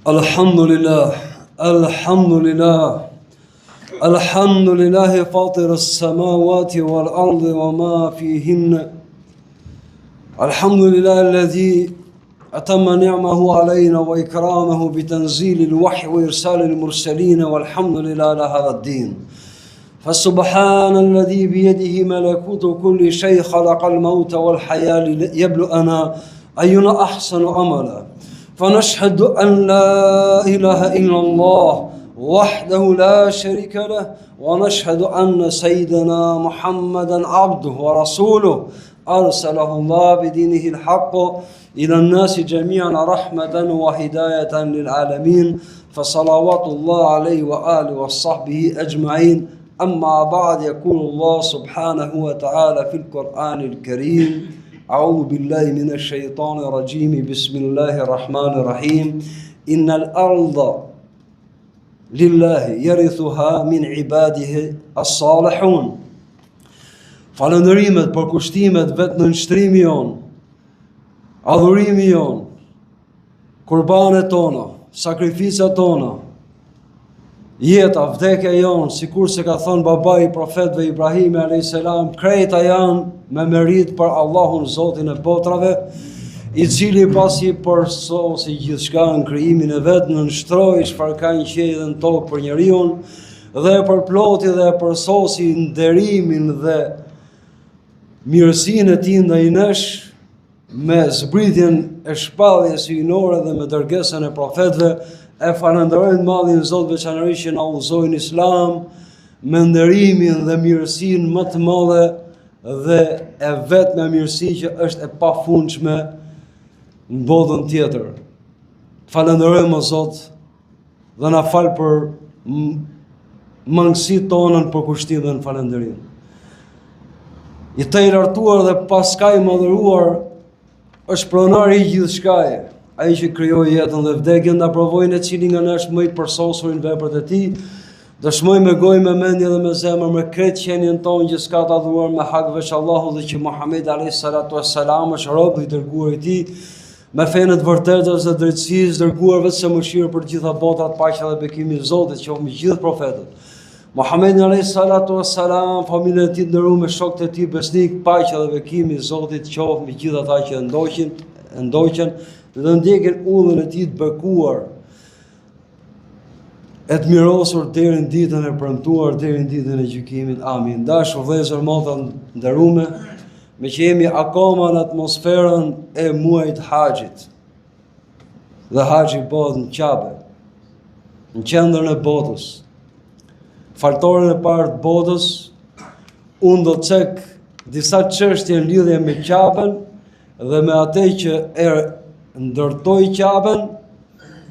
الحمد لله الحمد لله الحمد لله فاطر السماوات والأرض وما فيهن الحمد لله الذي أتم نعمه علينا وإكرامه بتنزيل الوحي وإرسال المرسلين والحمد لله على هذا الدين فسبحان الذي بيده ملكوت كل شيء خلق الموت والحياة ليبلونا أينا أحسن عملا فنشهد أن لا إله إلا الله وحده لا شريك له ونشهد أن سيدنا محمدا عبده ورسوله أرسله الله بدينه الحق إلى الناس جميعا رحمة وهداية للعالمين فصلوات الله عليه وآله وصحبه أجمعين أما بعد يقول الله سبحانه وتعالى في القرآن الكريم أعوذ بالله من الشيطان الرجيم بسم الله الرحمن الرحيم إن الأرض لله يرثها من عباده الصالحون Falëndërimet për kushtimet vetë në nështrimi jonë, adhurimi jonë, kurbanet tona, sakrificat tona, jeta, vdekja jonë, sikur se ka thënë babai I profetëve Ibrahim a.s. krejta janë me merit për Allahun Zotin e botrave, I cili pasi përsosi gjithçka në krijimin e vet, në nështroi çfarë ka në qiell dhe në tokë për njeriu, dhe përploti dhe përsosi nderimin dhe mirësinë e tij ndaj nesh me zbritjen e shpalljes hyjnore dhe me dërgesën e profetëve, e falenderojmë madhin Zot veçanërisht që na udhëzoi në Islam me nderimin dhe mirësinë më të madhe dhe e vetme mirësi që është e pafundshme në botën tjetër. Falenderojmë o Zot dhe na fal për mangësitë tona për kushtim dhe në falënderim. I të I lartuar dhe paska I madhëruar është pronari I gjithçkaje, ai që krijoi jetën dhe vdekjen, nda provojnë e cili nga ne është më I përsosurin veprat e tij, dëshmoj me gojë, me mendje dhe me zemër, me kretë qenien tonë që s'ka të adhuruar me hak veç Allahut dhe që Muhamedi alayhis salatu wassalam është rob I dërguar I tij, me fenë të vërtetës dhe drejtësisë, dërguar vetëm mëshirë për të gjitha botrat, paqja dhe bekimi I Zotit qoftë me gjithë profetët. Muhamedi alayhis salatu wassalam, familjen e tij nderuar me shokët e tij besnik, paqja dhe bekimi I Zotit qoftë me gjithë ata që ndoqën dhe ndjekin udhën e tij të bekuar, e të mirosur deri në ditën e premtuar, deri në ditën e gjykimit. Amin. Dashur vëllezër, motra nderuar, me që jemi akoma në atmosferën e muajit Haxhit. Dhe Haxhi bëhet në Kabe, në qendrën e botës. Faltoren e parë të botës, unë do të cek disa çështje në lidhje me Kaben dhe me atë që ndërtoi Kaben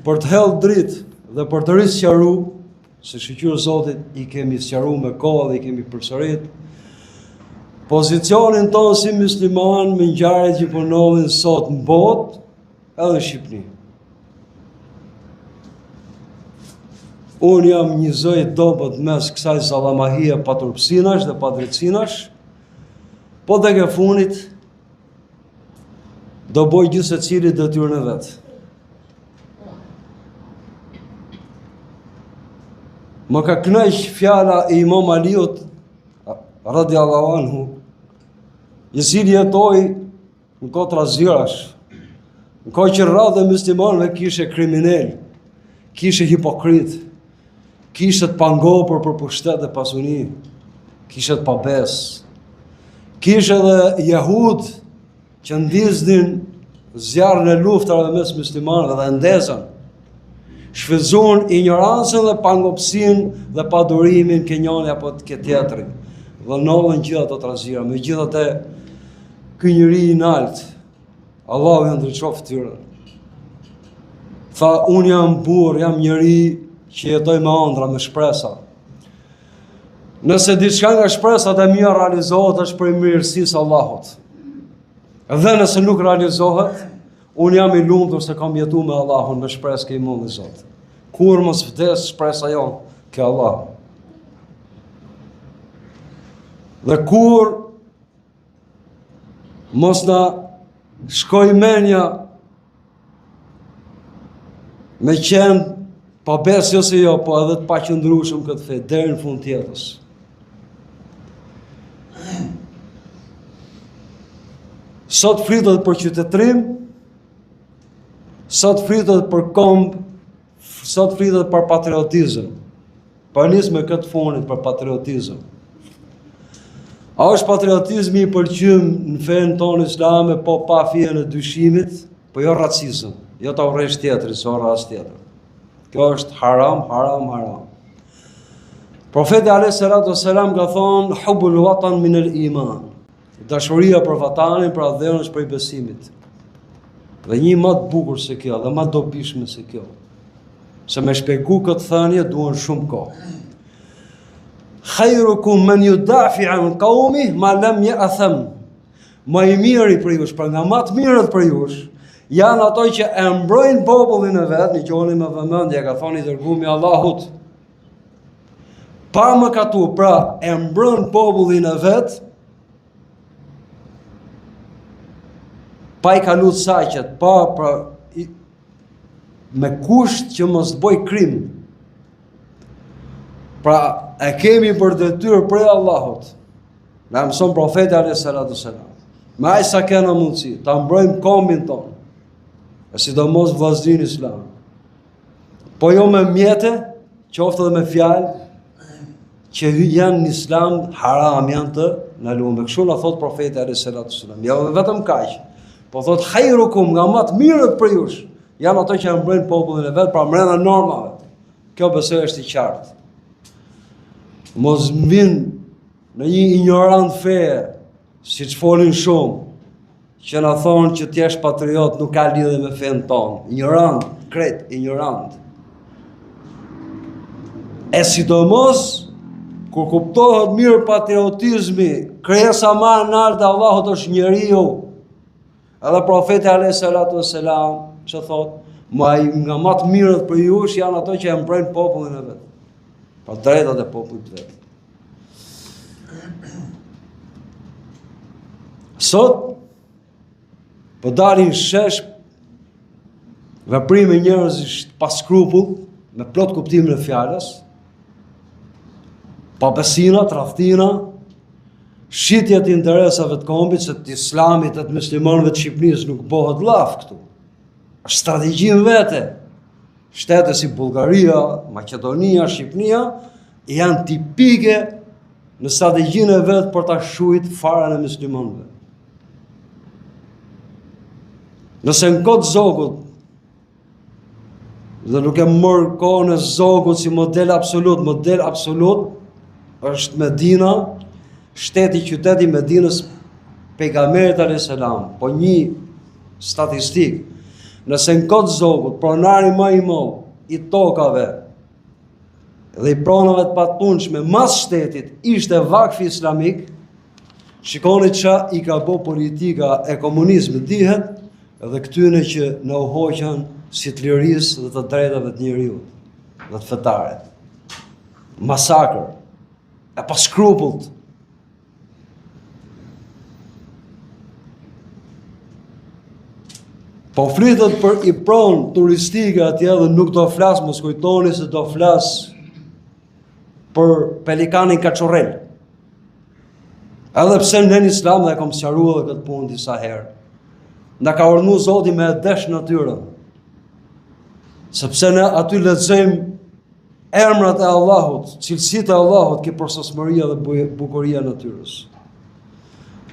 për të hellë dritë dhe për të risqaruar, se shëqyrë Zotit I kemi sqaruar me kohë dhe I kemi përsërit pozicionin tonë si musliman me ngjarjet që po ndodhin sot në botë edhe në Shqipëri. Unë jam një zoj dobët mes kësaj sallamahie paturpsinash dhe padrejtësinash, po tek e funit do bëj gjithë secili detyrën e vet. Më ka kënaq fjala e Imam Aliut radiallahu anhu, I cili jetoi në kohë trazirash, në kohë që rradhë e muslimanëve kishe kriminal, kishe hipokrit, kishe të pangopër për pushtet dhe pasuni, kishe të pabes, kishe dhe jehud që ndiznin zjarën e luftave mes muslimanëve dhe ndezën, shfrytzuan ignorancën dhe pangopsin dhe padurimin ke njëri apo ke tjetri, dhe ndodhen gjithë ato trazira, me gjithë atë ky njeri I nalt, Allahu ja ndriçoft fytyrën. Tha, unë jam burr, jam njeri që jetoj me ëndra, me shpresa. Nëse diçka nga shpresat e mia realizohet, është për mirësisë Allahut. Dhe nëse nuk realizohet, unë jam I lumtur se kam jetuar me Allahun me shpresë ke I mundi Zot. Kur mos vdes shpresa jonë ke Allah. Dhe kur mos na shkoj menja me qenë pa besë ose jo, po edhe të paqëndrueshëm këtë fe deri në fund të jetës. Sot fritet për qytetërim, sot fritet për komb, sot fritet për patriotizëm. Për nis me këtë fonit për patriotizëm. A është patriotizmi I pëlqym në fenë tonë islame, po pa fije në dyshimit, po jo racizëm, jo ta urrejsh tjetrin, so ras tjetër. Kjo është haram, haram, haram. Profeti alayhis salatu wassalam ka thonë hubul watan min al-iman. Dashuria për vatanin, për adherën është prej besimit. Dhe një më të bukur se kjo, dhe më dobishme se kjo. Se me shpjegu këtë thënie duhen shumë kohë. Khairukum man yudafi an qaumi ma lam ya'tham. Më I miri për jush, për nga më të mirët për jush, janë ato që e mbrojnë popullin e vet, në qoni me vëmendje, ka thoni dërgumi Allahut. Pa mëkatu, pra e mbron popullin e vet, pa I kalu saqet, pra me kusht që mos bëj krim. Pra e kemi për detyrë prej Allahut. Na mëson profeti alayhis salatu wassalam. Me aq sa kena mundësi, ta mbrojmë kombin ton. E sidomos vllazërin islam. Po jo me mjete, qoftë edhe me fjalë, që janë në islam haram, janë të na lumë. Kështu na thot profeti alayhis salatu wassalam. Jo vetëm kaq. Po thot khairukum, nga më të mirët për jush, janë ato që mbrojnë popullin e vet, pra brenda normave. Kjo besoj është I qartë. Mos vinë në një ignorant feje, si që folin shumë, që na thonë që t'jesh patriot nuk ka lidhje me fen tonë. Ignorant, kret, ignorant. E sidomos, kur kuptohet mirë patriotizmi, krijesa më e lartë e Allahut është njeriu. Edhe profeti alayhis salatu wassalam që thot, nga më të mirët për jush janë ato që e mbrojnë popullin e vet. Pa drejtat e popullit vet. Sot po dalin shesh veprime njerëzish pa skrupull, me plot kuptimin e fjalës, pa besina, tradhtina, shitje të interesave të kombit, se të islamit e të muslimanëve të Shqipërisë nuk bëhet llaf këtu. Është strategji në vete. Shtete si Bullgaria, Maqedonia, Shqipënia janë tipike në strategjinë e vet për ta shujt farën e muslimanëve. Nëse në këtë zogut, dhe nuk e mërë kohën e zogut si model absolut, është Medina, shteti, qyteti Medinës pejgamberit alayhis salam, po një statistik, nëse në këtë zogut, pronari më I madh I tokave dhe I pronave të patunshme mas shtetit ishte vakfi islamik, shikoni që I ka bo politika e komunizmit dihet, edhe këtyne që në uhoqen si të lirisë dhe të drejtave të njeriut, dhe të fetaret. Masakër, e pa skrupullt. Po fritet për I pronë turistike atje dhe nuk do flas, mos kujtoni se do flas për pelikanin Kaçurrel. Edhe pse në islam dhe kom sqaruar edhe këtë punë disa herë. Na ka urdhëruar Zoti me desh natyrën. Sepse ne aty lexojmë emrat e Allahut, cilësitë e Allahut, që përsosmëria dhe bukuria e natyrës.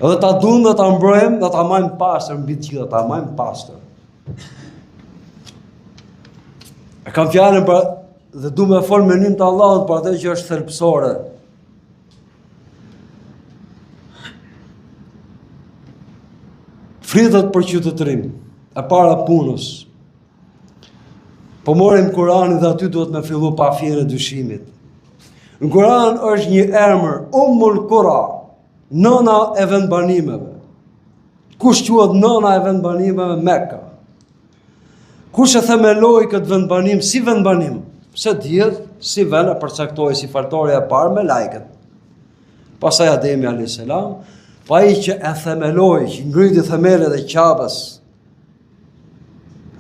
Edhe ta duam dhe ta mbrojmë dhe ta majmë pastër mbi të gjitha, ta majmë pastër. E kam fjalën për dhe du me fol me nim të Allahut për atë që është thelbësore. Fritet për qytetërim, e para punës. Po morim Kur'anin dhe aty duhet me fillu pa fjen e dyshimit. Në Kur'an është një emër, Ummul Qura, nëna e vendbanimeve. Kush quhet nëna e vendbanimeve? Mekka. Kush e themeloi këtë vendbanim si vendbanim? Pse dihet si vend e përcaktoi si faltoria e parë me lajket. Pastaj Ademi alayhis salam, pa ai që e themeloi, që ngriti themelet e Ka'bës.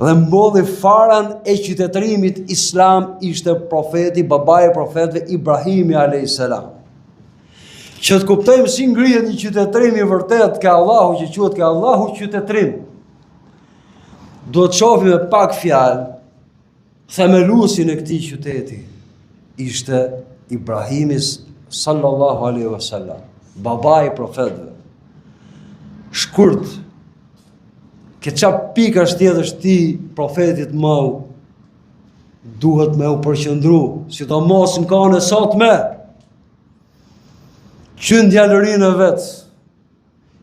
Dhe mbodhi farën e qytetërimit islam ishte profeti, babai i profetëve Ibrahimi a.s. Që të kuptojmë si ngrihet një qytetërim i vërtet ka Allahu, që quhet ka Allahu qytetërim, do të shohim me pak fjalë themeluesin e këtij qyteti ishte Ibrahimi sallallahu alaihi wasallam, babai i profetëve. Shkurt, ke çap pikash tjetër ti profetit mëu duhet me u përqendru, sidomos në kohën e sotme. Që djalërinë e vet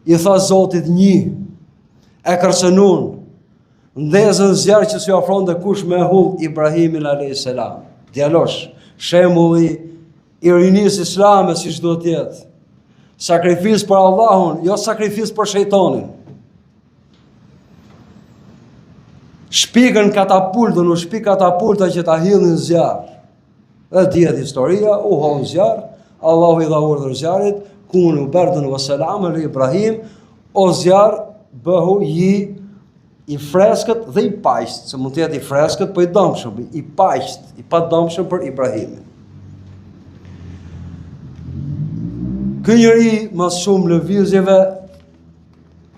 i tha Zotit një, e kërcënun, ndezën zjarë që s'u ofronte kush me hull Ibrahimin a.s. Djalosh, shembulli i rinisë islame si çdo të jetë. Sakrifisë për Allahun, jo sakrifisë për shejtanin. Shpikën katapultën, u shpik katapulta që ta hidhin zjarë. Dhe dihet historia, u holl zjarë, Allahu i dha urdhër zjarrit, kunu bardun wa salamun li Ibrahim, o zjarë bëhu i freskët dhe i paqët, se mund të jetë i freskët, po i dëmshëm, i paqët, i pa dëmshëm për Ibrahimin. Ky njeri mas shumë lëvizjeve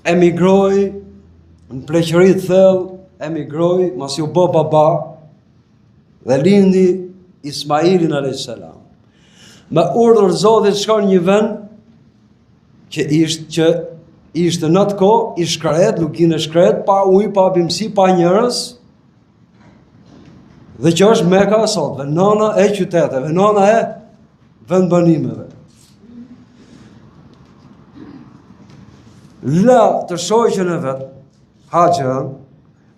emigroi në pleqëri të thellë, emigroi mas u bë baba dhe lindi Ismailin a.s. Me urdhër Zotit shkon një vend që ishte në atë kohë i shkret, lukin e shkret, pa ujë, pa bimësi, pa njerëz, dhe që është Meka sot, venona e qyteteve, venona e vendbanimeve. La të shoqën e vet, Haxherën,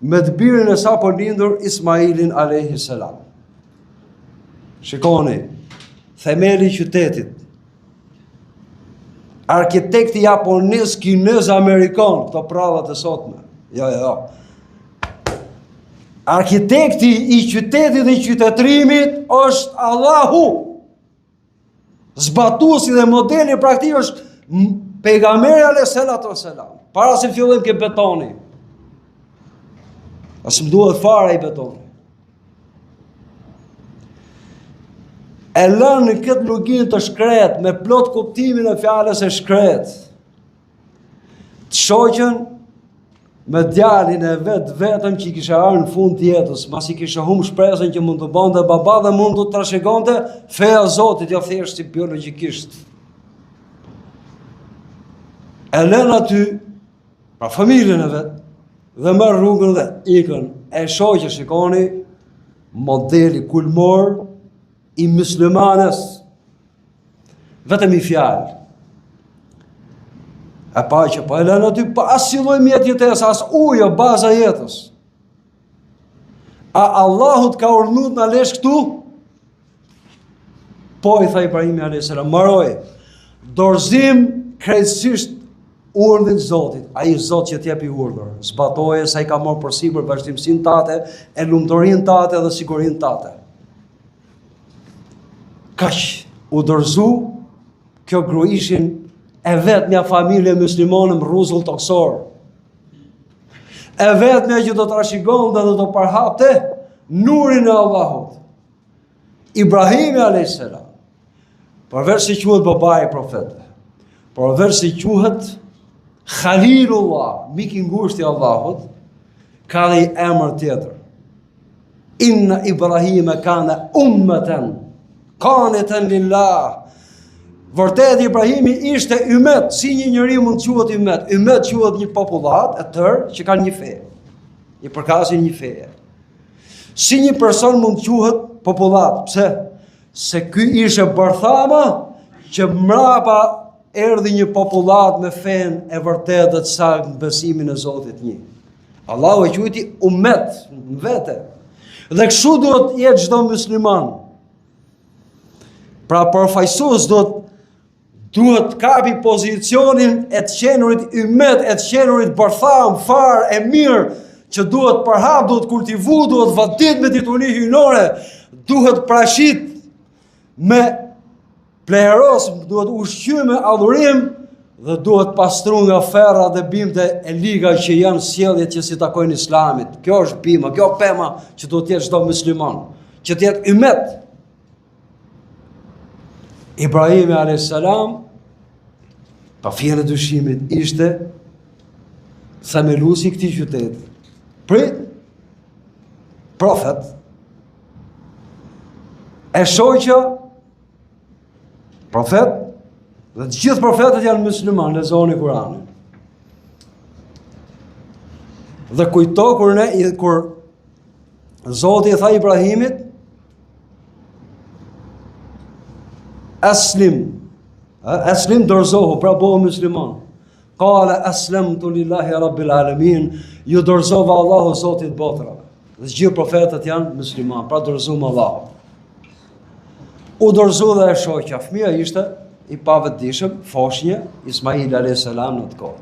me të birin e sa po lindur Ismailin a.s. Shikoni, themeli i qytetit. Arkitekti japonez, kinez, amerikan, këto prallat e sotme. Jo. Arkitekti i qytetit dhe i qytetërimit është Allahu. Zbatuesi dhe modeli praktik është pejgamberi alayhis salam. Para se fillim ke betoni. As më duhet fare i betoni. E lënë në këtë lugin të shkret, me plot kuptimin e fjalës e shkret, të shoqën me djalin e vetëm që i kisha arë në fund të jetës, mas i kisha humbur shpresën që mund të bënte baba dhe mund të trashëgonte feja e Zotit, jo thjesht si biologjikisht. E lënë aty, pra familjen e vet, dhe merr rrugën dhe ikën. E shoqë, shikoni, modeli kulmor i muslimanes, vetëm i fjalë. E pa që pa e lënë aty, pa asë lloj mjet jetës, as ujë, baza jetës. A Allahut ka urdhnuar na lesh këtu? Po, i tha Ibrahimi a.s. Maroj, dorëzim krejtësisht urdhin Zotit, ai Zot që t'jepi urdhër, zbatoje sa i ka marrë përsipër vazhdimsinë tate, e lumturinë tate dhe sigurinë tate. Kaq u dorëzu, kjo gru ishin e vetmja familje muslimane më rruzull toksor. E vetmja që do të trashëgonte dhe do të përhapte nurin e Allahut. Ibrahimi a.s. Përveç se quhet babai i profetëve, përveç se quhet Khalilullah, mik i ngushtë i Allahut, ka dhe i emër tjetër. Inna Ibrahime kana ummeten, kaneten lillah. Vërtet Ibrahimi ishte ymet, si një njeri mund të quhet ymet. Ymet quhet një popullat e tërë që kanë një fe, një përkasin një feje. Si një person mund të quhet popullat, pse? Se ky ishte bërthama që mrapa erdhi një popullat me fen e vërtet dhe të saktë në besimin e Zotit një. Allahu e quajti ummet në vete. Dhe kështu duhet jetë çdo musliman. Pra përfaqësues duhet kapi pozicionin e të qenurit ummet, e të qenurit bërtham, far e mirë, që duhet përhap, duhet kultivu, duhet vadit me dituri hyjnore, duhet prashit me pleheros, duhet ushqy me adhurim dhe duhet pastru nga ferra dhe bimte e liga që janë sjelljet që si takojnë Islamit. Kjo është bima, kjo pema që duhet të jetë çdo musliman, që të jetë ymet. Ibrahimi a.s. pa fjalë dyshimit ishte themeluesi i këtij qyteti. Profet e shoqja profet dhe të gjithë profetët janë musliman, lexoni Kur'anin. Dhe kujto kur Zoti i tha Ibrahimit, Aslim dorzohu, pra bëhu musliman. Qala aslamtu lillahi rabbil alamin, ju dorzova Allahu Zotit botrave. Dhe gjithë profetët janë musliman, pra dorzuam Allahu. U dorzu dhe e shoqja, fëmia ishte i pavetdijshëm, foshnjë, Ismail a.s. në të kohë.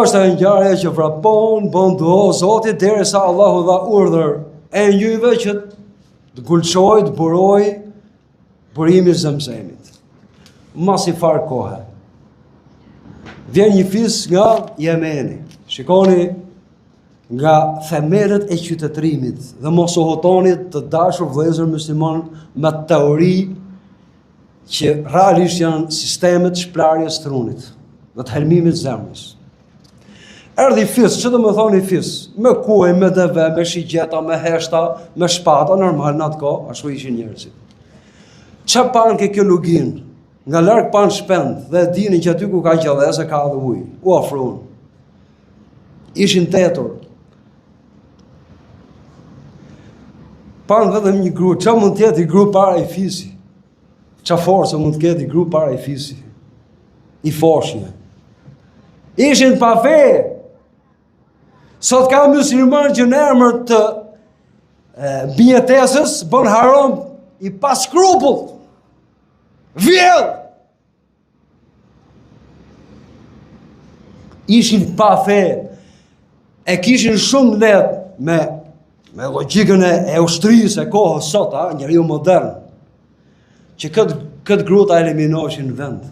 Është e ngjarje që vrapon, bën duo Zotit derisa Allahu dha urdhër e njëjve që të gulçojë, të burojë burimi Zemzemit. Mas i farë kohë. Vjen një fis nga Jemeni. Shikoni nga themelet e qytetërimit dhe mos u hotonit të dashur vëllezër musliman me teori që realisht janë sistemet shplarjes trunit dhe të helmimit zemrës. Erdhi fis, që do më thoni fis? Me kuaj, me deve, me shigjeta, me heshta, me shpata, normal në atë kohë, ashtu ishin njerëzit. Që panë ke kjo lugin? Nga larg panë shpend dhe dini që aty ku ka gjallëse ka dhe ujë. U ofruan. Ishin tetur. Panë vetëm një gru. Qa mund tjetë i gru para i fisi? Qa forse mund tjetë i gru para i fisi? I foshnje. Ishin pa fe. Sot ka musliman që në emër të mbijetesës bën haram i pa skrupull. Vjell. Ishin pa fe. E kishin shumë let me logjikën e ushtrisë e kohës sot, njeriu modern, që këtë gruta eliminoheshin në vend.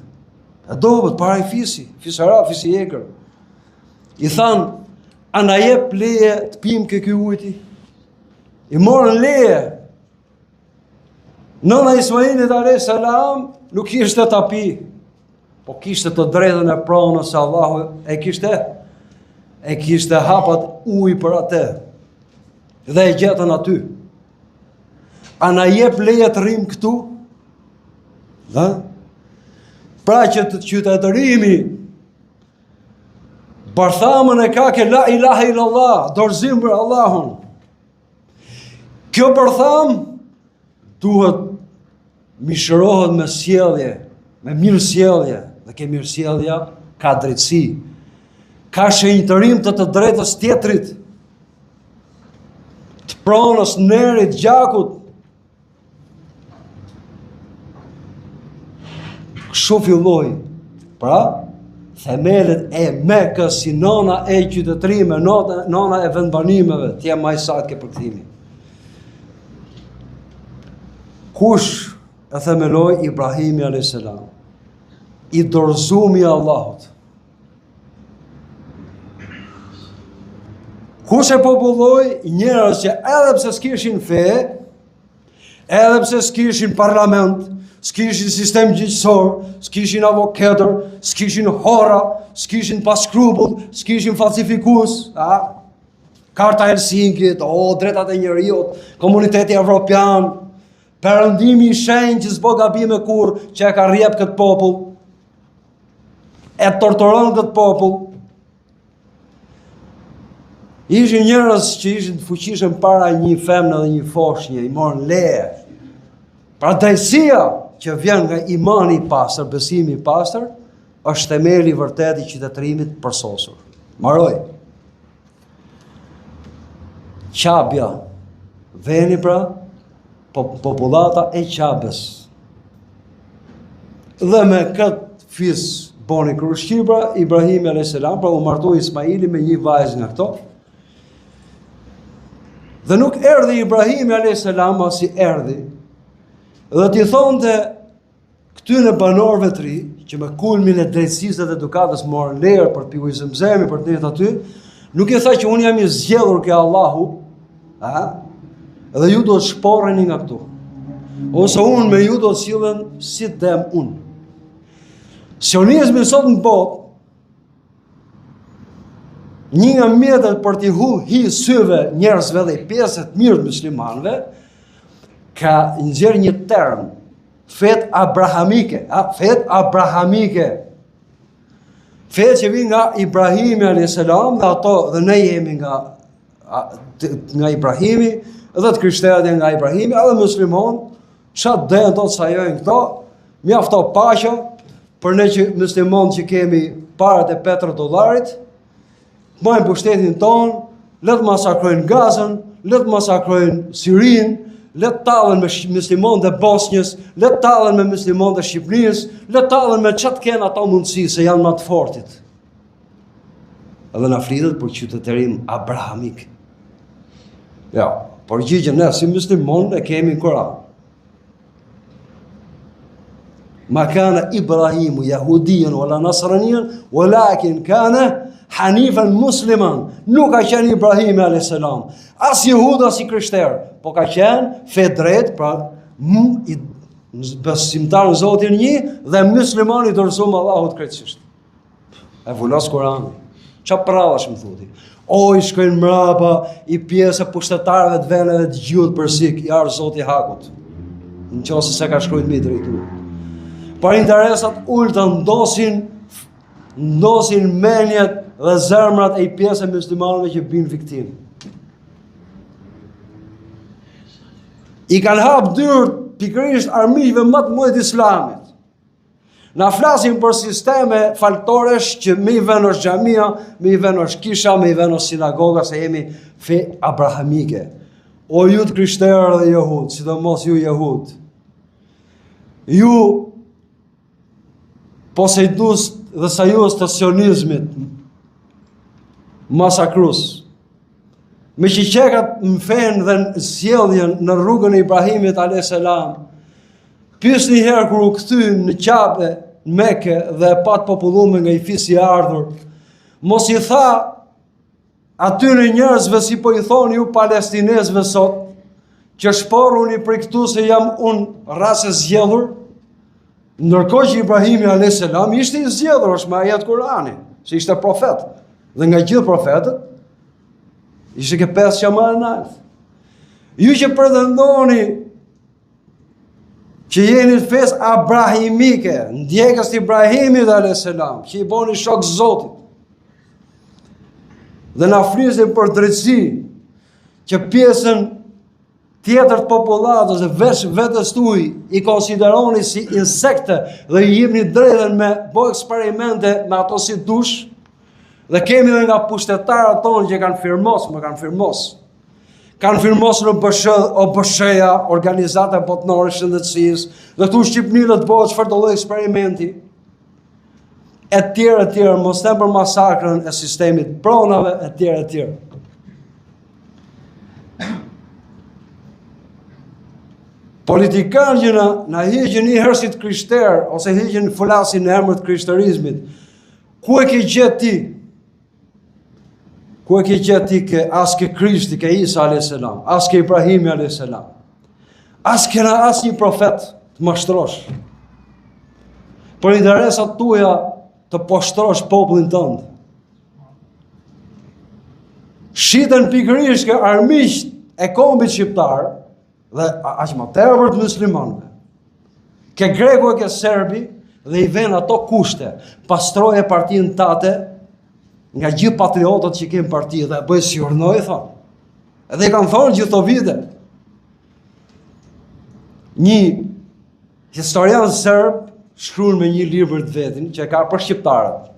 E dobët para i fisi, fisara, fisi egër. I thanë, a na jep leje të pim ke ky ujti? I morën leje. Nëna Ismailit a.s. nuk kishte ta pi, po kishte të drejtën e pronës se Allahu e kishte hapat ujë për atë. Dhe e gjetën aty. A na jep leje të rrim këtu? Dhe? Pra që të qytetërimi barthamën e ka ke la ilaha illallah, dorëzim për Allahun. Kjo bartham duhet mishërohet me sjellje, me mirë sjellje, dhe ke mirë sjellja ka drejtësi, ka shenjtërim të drejtës tjetrit, të pronës, nerit, gjakut. Kështu filloi. Pra, themelet e Mekës si nona e qytetërime, nona e vendbanimeve, tje më saktë ke përkthimi. Kush e themeloi? Ibrahimi a.s. I dorëzumi Allahut. Kush e populloi? Njerëz që edhe pse s'kishin fe, edhe pse s'kishin parlament, s'kishin sistem gjyqësor, s'kishin avokatër, s'kishin hora, s'kishin paskrupull, s'kishin falsifikues, Karta Helsinkit, drejtat e njerëzit, Komuniteti Evropian, perëndimi i shenjtë që s'bo gabime kur që e ka rrjep këtë popull, e torturon këtë popull. Ishin njerëz që ishin të fuqishëm para një femne dhe një foshnje, i morën leje. Pra drejtësia që vjen nga imani i pastër, besimi i pastër, është themeli i vërtet i qytetërimit përsosur. Mbaroj. Qabja, veni pra, popullata e Qabes. Dhe me këtë fis boni krushqir, pra, Ibrahimi a.s. pra u martu Ismaili me një vajzë nga këto. Dhe nuk erdhi Ibrahimi a.s. si erdhi, dhe t'i thonte këtyne banorëve të ri, që me kulmin e drejtësisë dhe edukatës morën lejër për piku i Zemzemi, për të jetë aty, nuk e tha që unë jam i zgjedhur ke Allahu, dhe ju do të shporreni nga këtu. Ose unë me ju do të sillen si dem unë. Sionizmi sot në botë, një nga mjetet për t'i hi syve njerëzve dhe i pjesët mirë të muslimanëve, ka nxjerrë një term, fet abrahamike, fet abrahamike. Fet që vi nga Ibrahimi a.s. dhe ato dhe ne jemi nga Ibrahimi, edhe të krishterët nga Ibrahimi, edhe muslimon, qatë dhe në to të sajojnë këto, mjafto paqja, për ne që muslimon që kemi parat e $4, majnë pushtetin tonë, le të masakrojnë Gazën, le të masakrojnë Sirinë, le të tallen me muslimanë e Bosnjës, le të tallen me muslimanë e Shqipërisë, le të tallen me çat kanë ato mundësi se janë më të fortit. Edhe na flitet për qytetërim abrahamik. Ja, por gjigjen ne si muslimanë e kemi në Kur'an. Ma kana Ibrahimu yahudiyan wala nasraniyan walakin kana hanifan musliman. Nuk ka qenë Ibrahimi a.s. as jehud as i krishter, po ka qenë fe drejt, pra besimtar në Zotin një dhe musliman i dorëzuar Allahut krejtësisht. E vulos Kurani. Qa pravash më thuti? O, i shkojnë mrapa, i pjesë e pushtetarëve të veneve të gjut për sik, i arë Zoti Hakut. Në qosë se ka shkrujt mi drejtu. Par interesat ulta ndosin menjet dhe zemrat e i pjesë e muslimanëve që binë viktim. I kanë hapë dyrët pikërisht armiqve më të mëdhtë islamit. Na flasim për sisteme faltoresh që me i vënë është xhamia, me i vënë është kisha, me i vënë është sinagoga, se jemi fe abrahamike. O ju të krishterë dhe jehud, sidomos ju jehud. Ju posejdus dhe sajus të sionizmit masakrus. Me që qekat më fenë dhe në sjelljen në rrugën e Ibrahimit a.s. Pys një herë kër u këthy në Qabe, në Mekë dhe pat popullume nga i fisi ardhur, mos i tha atyre njerëzve si po i thoni ju palestinesve sot, që shporuni për këtu se jam unë rase zgjedhur, ndërkohë që Ibrahimi a.s. ishte i zgjedhur, është me ajet Kurani, se ishte profet, dhe nga gjithë profetët, ishte ke 5 që më e naltë. Ju që pretendoni që jeni të fesë abrahimike, ndjekës të Ibrahimit a.s. që i boni shok Zotit, dhe na flisin për drejtësi, që pjesën tjetër të popullatës dhe veç vetës tuaj i konsideroni si insekte dhe i jepni drejtën me bo eksperimente me ato si dush, dhe kemi dhe nga pushtetarët tonë që kanë firmos në OBSH-ja, organizata botnore shëndetësisë, dhe këtu Shqipëni dhe të bëhet çfarë do lloj eksperimenti, e tjerë, mos them për masakrën e sistemit pronave, e tjerë. Politikanë që na hiqin një herë si të krishterë, ose hiqin flasin në emër të krishterizmit, ku e ke gjetë ti? Ku e ke gjetë ti ke as ke Krishti, ke Isa a.s., as ke Ibrahimi a.s., as kena as një profet të mashtrosh, për interesat tuja të poshtrosh popullin tënd. Shiten pikërisht ke armiqt e kombit shqiptar dhe aq më tepër të muslimanëve. Ke greku e ke serbi dhe i vën ato kushte, pastroje partinë tate nga gjithë patriotët që kemë parti dhe bëjë si urnoj, thonë. Edhe i kanë thonë gjithë të vite. Një historian serb shkruan me një libër të vetin që ka për shqiptarët.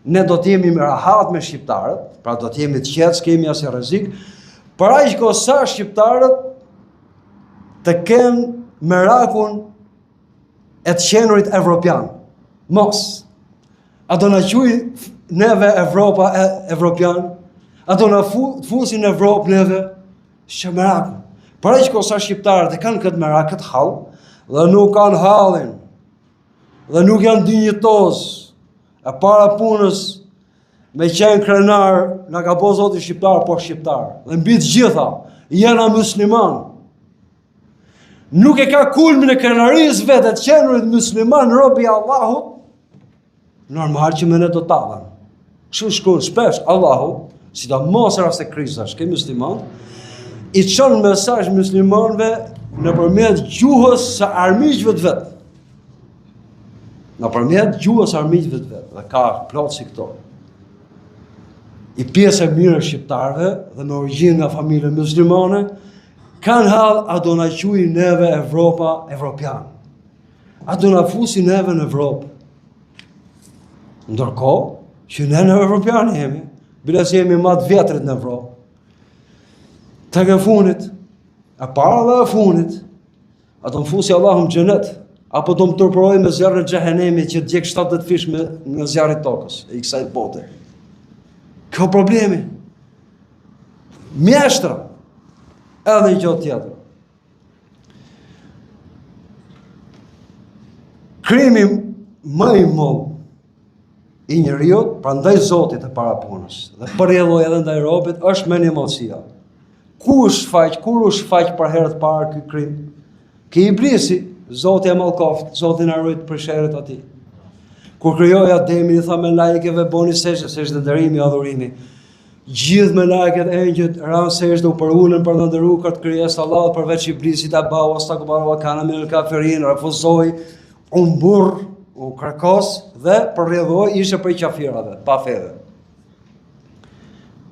Ne do të jemi me rahat me shqiptarët, pra do të jemi të qetë, s'kemi asnjë rrezik, për aq kohë sa shqiptarët të kenë merakun e të qenurit evropian. Mos. A do na quaj neve Evropa e Evropian, a do na fusin Evropë neve, që merakun. Për aq kohë sa shqiptarët e kanë këtë merak, këtë hall, dhe nuk kanë hallin dhe nuk janë dinjitoz. E para punës me qenë krenar, na ka po Zoti shqiptar, po shqiptar. Dhe mbi të gjitha, jena musliman. Nuk e ka kulmin e krenarisë vetë të qenurit musliman, robi i Allahut, normal që me ne do tallën. Kështu shkon shpesh Allahu, sidomos raste krizash, ke musliman, i çon mesazh muslimanëve nëpërmjet gjuhës së armiqve të vet. Nëpërmjet gjuhës së armiqve të vet. Dhe ka plot si këto. I pjesë e mirë shqiptarëve dhe me origjinë nga familje muslimane kanë hall a do na quajë neve Evropa evropian. A do na fusi neve në Evropë. Ndërkohë që ne në evropianë jemi, biles jemi ma të vjetrit në Evropë. Tek e funit, e para dhe e funit, a do më fusi Allahu në xhenet, apo do më turpëroj me zjarrin e xhehenemit që djeg 70 fish nga zjarri i tokës, e i kësaj bote. Kjo problemi. Mjeshtra, edhe një gjë tjetër. Krimi më i madh i njeriut, prandaj Zotit e para punës, dhe përjelloj edhe ndaj robit, është menjëmallësia. Kur u shfaq për herë të parë ky krim? Ki Iblisi, Zoti e mallkoft, Zoti na ruaj për sherrit atij. Kur krijoi Ademin, i tha me lajkeve boni sejdë nderimi, adhurimi. Gjithë me lajket e engjëjt ranë sejdë u përulën për të ndëruar këtë krijesë Allahut përveç Iblisit Abau, astakbaru wa kana minal kafirin, refuzoi, burr, u kërkos dhe përrjedhoi, ishte prej qafirave, pa feve.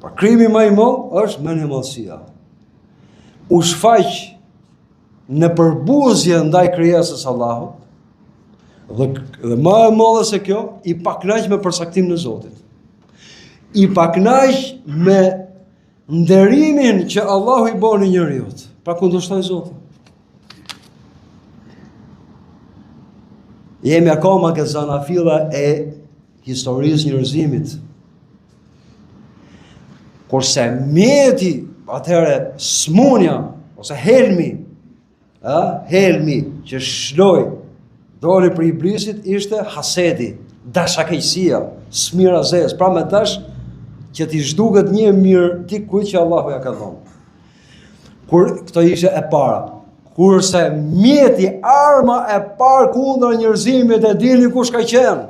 Por krimi më i madh është menjëmallësia. U shfaq në përbuzje ndaj krijesës Allahut, dhe më e madhe se kjo, i paknaq me përsaktim në Zotit. I paknaq me nderimin që Allahu i bën njeriut, pra kundërshtoi Zotin. Jemi akoma ke zanafilla e historisë njerëzimit. Kurse mjeti, atëherë smunja, ose helmi që shloj, doli për Iblisit, ishte hasedi, dashakeqësia, smira zez, pra me dash që ti zhduket një mirë ti kujt që Allahu ja ka dhënë. Kur këto ishte e para. Kurse mjeti, arma e parë kundër njerëzimit, e dini kush ka qenë?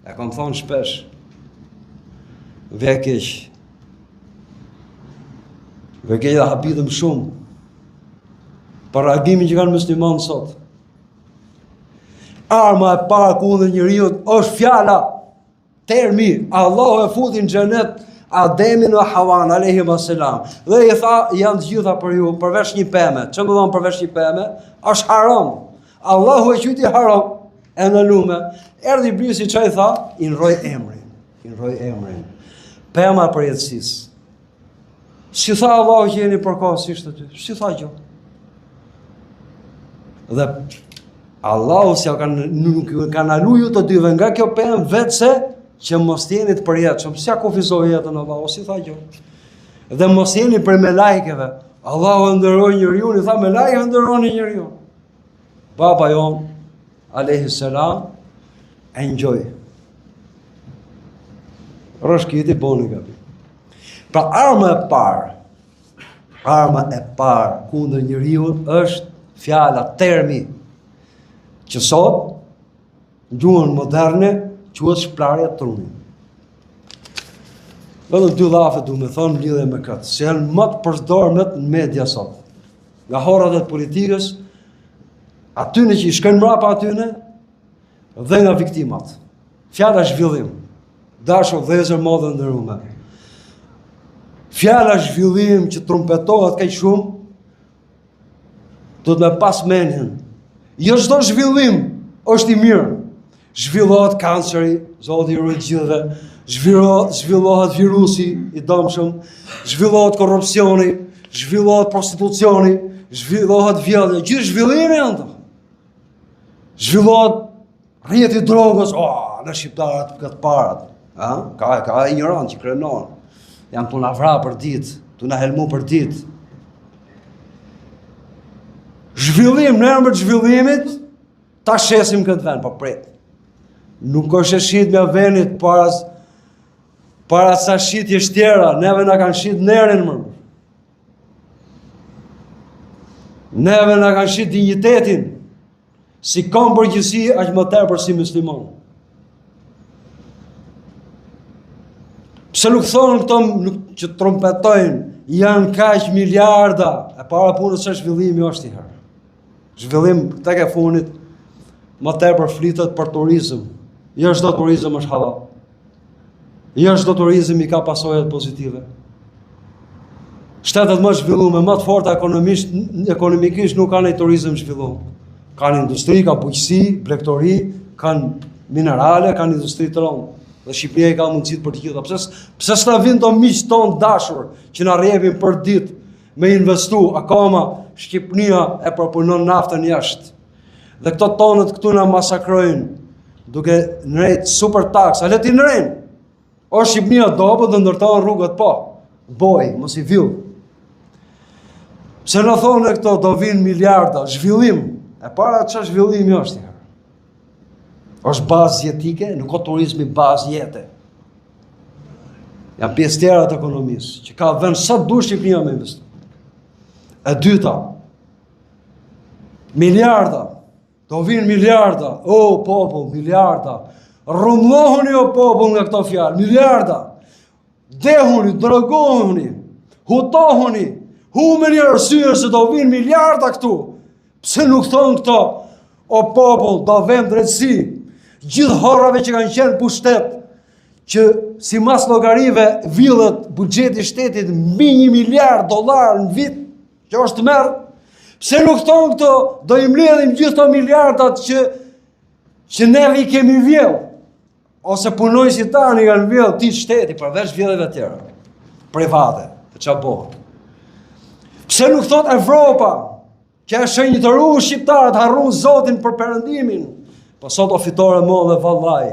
E kam thonë shpesh. Vekeq dhe habidhëm shumë për reagimin që kanë muslimanë sot. Arma e parë kundër njeriut është fjala, termi, Allahu e futi në xhenet Ademin dhe Hawan alayhim assalam. Dhe i tha, janë të gjitha për ju, përveç një peme. Ç'më thon përveç një peme? Është haram. Allahu e quajti haram, e ndalume. Erdhi Iblisi çai tha, i nroi emrin. Pema për jetësisë. Si tha Allahu që jeni përkohësisht aty? Si tha gjë? Dhe Allahu nuk ka ndaluar ju të dyve nga kjo pemë vetëse që mos jeni të përjetshëm, si ja kufizoi jetën Allahu, si tha gjë. Dhe mos jeni për me lajkeve. Allahu ndëroi njeriu, i tha me lajke ndëroni njeriu. Baba jon alayhi salam enjoy. Roshkiti boni gabi. Pra arma e parë kundër njeriu është fjala, termi, që sot gjuhën moderne quhet shplarja truni. Vetëm dy dhafe du me thonë lidhe me këtë, se janë më të përdormet në media sot. Nga horrat e politikës, atyne që i shkojnë mrapa atyne, dhe nga viktimat. Fjala zhvillim, dashur vëllezër modhe nderuar. Fjala zhvillim që trumpetohet kaq shumë, do të me pas menjen. Jo çdo zhvillim është i mirë. Zhvillohet kanceri, Zoti i ruaj gjithëve, zhvillohet virusi i dëmshëm, zhvillohet korrupsioni, zhvillohet prostitucioni, zhvillohet vjedhja, gjithë zhvillimi janë. Zhvillohet rrjeti i drogës, në shqiptarët këtë parat. Ka ignorant që krenon. Janë tu na vra për ditë, tu na helmu për ditë. Zhvillim në emër të zhvillimit, ta shesim këtë vend, po prit. Nuk është e shitja e venit para sa shitjes tjera, neve na kanë shit nerin më. Neve na kanë shit dinjitetin, si kam përgjithësi, aq më tepër si musliman. Pse nuk thonë këto që trompetojnë, janë kaq miliarda, e para punës është zhvillimi është i herë. Zhvillim tek e fundit, më tepër flitet për turizëm. Jo çdo turizëm është halal. Jo çdo turizëm i ka pasojat pozitive. Shtetet më zhvilluara, më të forta ekonomikisht nuk kanë turizëm zhvilluar. Kanë industri, ka bujqësi, blegtori, kanë minerale, kanë industri të rëndë. Dhe Shqipëria i ka mundësit për të gjitha. Pse s'na vinë të miqë tonë dashur që na rrjepin për ditë me investu, akoma Shqipëria e përpunon naftën jashtë. Dhe këto tonët këtu na masakrojnë, duke nërejt super tax, a le ti nërejnë. O Shqipëria dobët dhe ndërtojnë rrugët po. Boj, mos i vill. Pse në thonë e këto do vinë miliarda, zhvillim. E para që zhvillimi është herë. Është bazë jetike, nuk ka turizmi bazë jete. Janë pjesë tjera të ekonomisë, që ka vënë sa dush Shqipëria me investu. E dyta, miliarda, do vinë miliarda, o popull, miliarda, rrumlohuni o popull nga këto fjalë, miliarda, dehuni, drogohuni, hutohuni, humeni arsye se do vinë miliarda këtu. Pse nuk thonë këto, o popull, do vëmë drejtësi, gjithë horrave që kanë qenë pushtet, që si mas llogarive villet buxheti i shtetit mbi $1 miliard në vit, që është merr. Pse nuk thonë këto, do i mbledhim gjithë këto miliardat që ne i kemi vjell, ose punojësit tani kanë vjell ti shteti përveç vjelljeve tjera private, të çfarë bëhet. Pse nuk thot Evropa, që është shenjtëru shqiptarët harrun Zotin për perëndimin, po sot o fitore më dhe vallaj,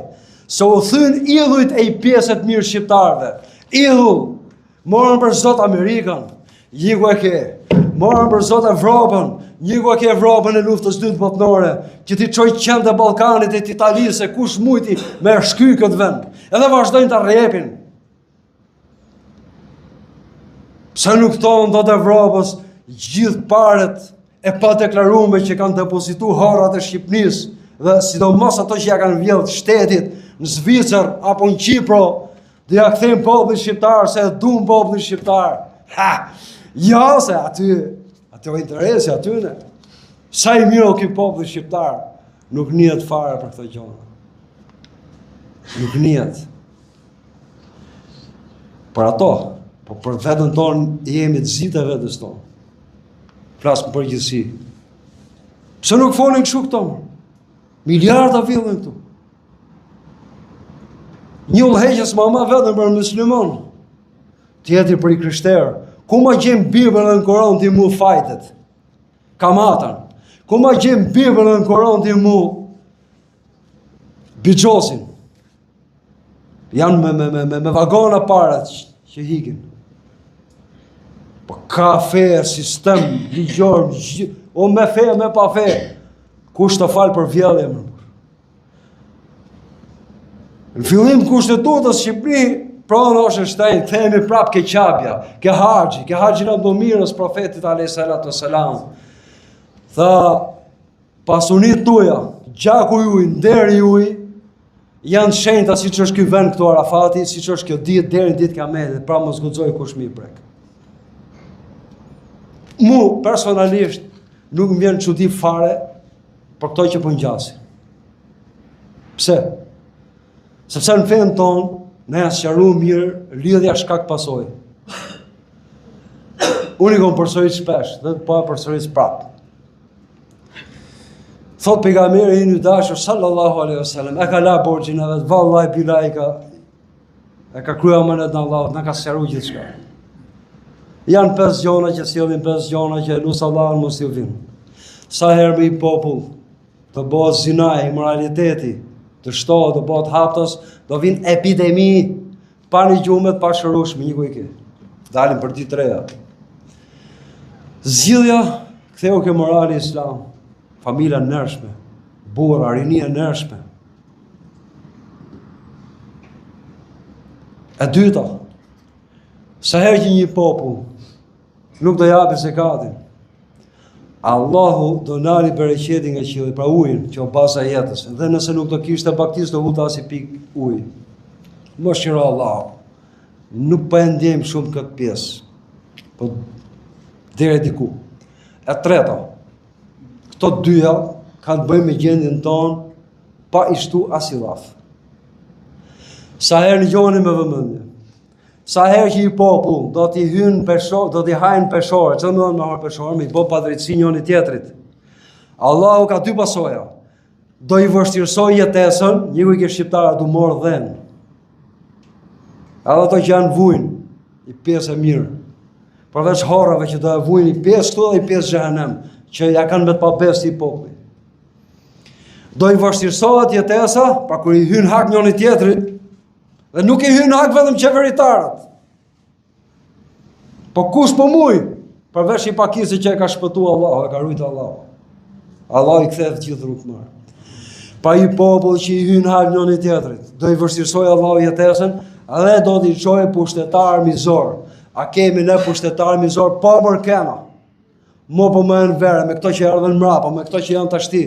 se u thyn idhujt e i pjesët mirë shqiptarëve. Idhull, morën për Zot Amerikan, njiku e ke, morën për Zot Evropën, njiku e ke Evropën e luftës dytë botnore, që ti çoj qendë e Ballkanit e të Italisë, se kush mujti me shky këtë vend, edhe vazhdojnë të rrjepin. Pse nuk thonë do të Evropës gjithë paret e pa deklarume që kanë depozitu horrat e Shqipërisë, dhe sidomos ato që ja kanë vjedhë shtetit në Zvicër apo në Qipro, dhe ja kthejnë popullin shqiptar se e duan popullin shqiptar. Ha! Ja, se aty o interesi atyne. Sa i mirë o ky popull shqiptar, nuk njihet fare për këto gjëra. Nuk njihet. Për ato, po për vetën tonë jemi të zitë e vetës tonë. Flasë për përgjithësi. Pse nuk folin kështu këto? Miliarda villen këtu. Një udhëheqës ma vetëm për musliman, tjetër për i krishterë. Ku ma gjem Bibël në Koran ti mu fajtet? Kamatan. Ku ma gjem Bibël në Koran ti mu bigjosin? Janë me vagona parat që hikin. Po ka fe, sistem, ligjor, o me fe, me pa fe. Kush të falë për vjellje më? Në fillim kushtetutës Shqipëri, pranë është shtejnë, themi prap ke qabja, ke haxhin Abdomirës, profetit a.s. Tha, pasunit tuja, gjaku juj, nderi juj, janë shenjta si që është ky vend këtu Arafati, si që është kjo ditë, deri në ditë Kiametit, pra mos guxoj kush mi prek. Mu, personalisht, nuk më vjen çudi fare për këto që po ngjasin. Pse? Sepse në fenë tonë, ne jasë sqaru mirë lidhja shkak pasojë. Unë i kom përsërit shpesh, dhe po e përsërit prapë. Thot pejgamberi i dashur sallallahu alaihi wasallam, e ka la borxhin edhe vallahi bilai e ka kryer amanet në Allah, na ka sqaruar gjithçka. Janë 5 gjona që sjellin 5 gjona që lut Allahun mos i vin. Sa herë me i popull të bëhet zinaj, moraliteti, të shtohet, të bëhet haptos, do vinë epidemi, pa një gjumet, pa shërushme, një kujke. Dalim për ditë reja. Zgjidhja, ktheu ke morali islam, familja nërshme, burra, rinia nërshme. E dyta, sa herë që një popull nuk do japi zekatin, Allahu do nali bereqetin nga qielli, pra ujin, që o baza e jetës. Dhe nëse nuk do kishte baktis, do huta si pik ujë. Mëshira Allah. Nuk po e ndjejmë shumë këtë pjesë, po deri diku. E treta, këto dyja kanë të bëjmë me gjendjen tonë pa i shtu as i llaf. Sa herë ngjoni me vëmendje. Sa herë që i popull do t'i hynë peshor, do t'i hajnë peshore, që në me harë peshore, me i bo padrejtësi njëri tjetrit. Allahu ka dy pasoja. Do i vështirësoj jetesën, një kujke shqiptara du morë dhenë. Edhe ato që janë vujnë, i pjesë e mirë. Përveç harrave që do e vujnë i pjesë këtu dhe i pjesë xhehenem, që ja kanë me të pabes i populli. Do i vështirësohet jetesa, pra kur i hynë hak njëri tjetrit, dhe nuk i hynë hak vetëm qeveritarët. Po kush po muj? Përveç i pakisë që e ka shpëtu Allah, e ka rujtë Allah. Allah i kthehet gjithë rrugëmar. Pa i popull që i hynë hak njëri tjetrit, do i vështirësoj Allah jetesën, edhe do t'i çojë pushtetar mizor. A kemi ne pushtetar mizor? Po mër kena. Mo po më në vere, me këto që erdhen mrapa, me këto që janë tashti.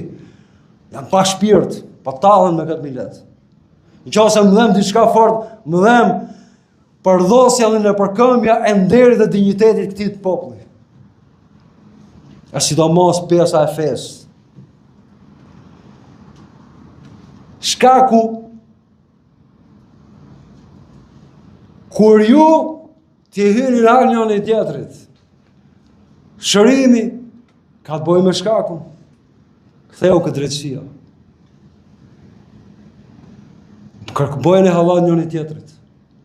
Janë pa shpirt, pa tallen me këtë millet. Në qase më dhem diçka fort, më dhem përdhosja dhe në përkëmbja e nderit dhe dignitetit këtij të popullit. E sidomos pjesa e fesë. Shkaku kur ju t'i hyni në hak njëri tjetrit, shërimi ka të bëjë me shkakun. Ktheu këtë drejtësia. Kërkbojnë e halal njëri tjetrit.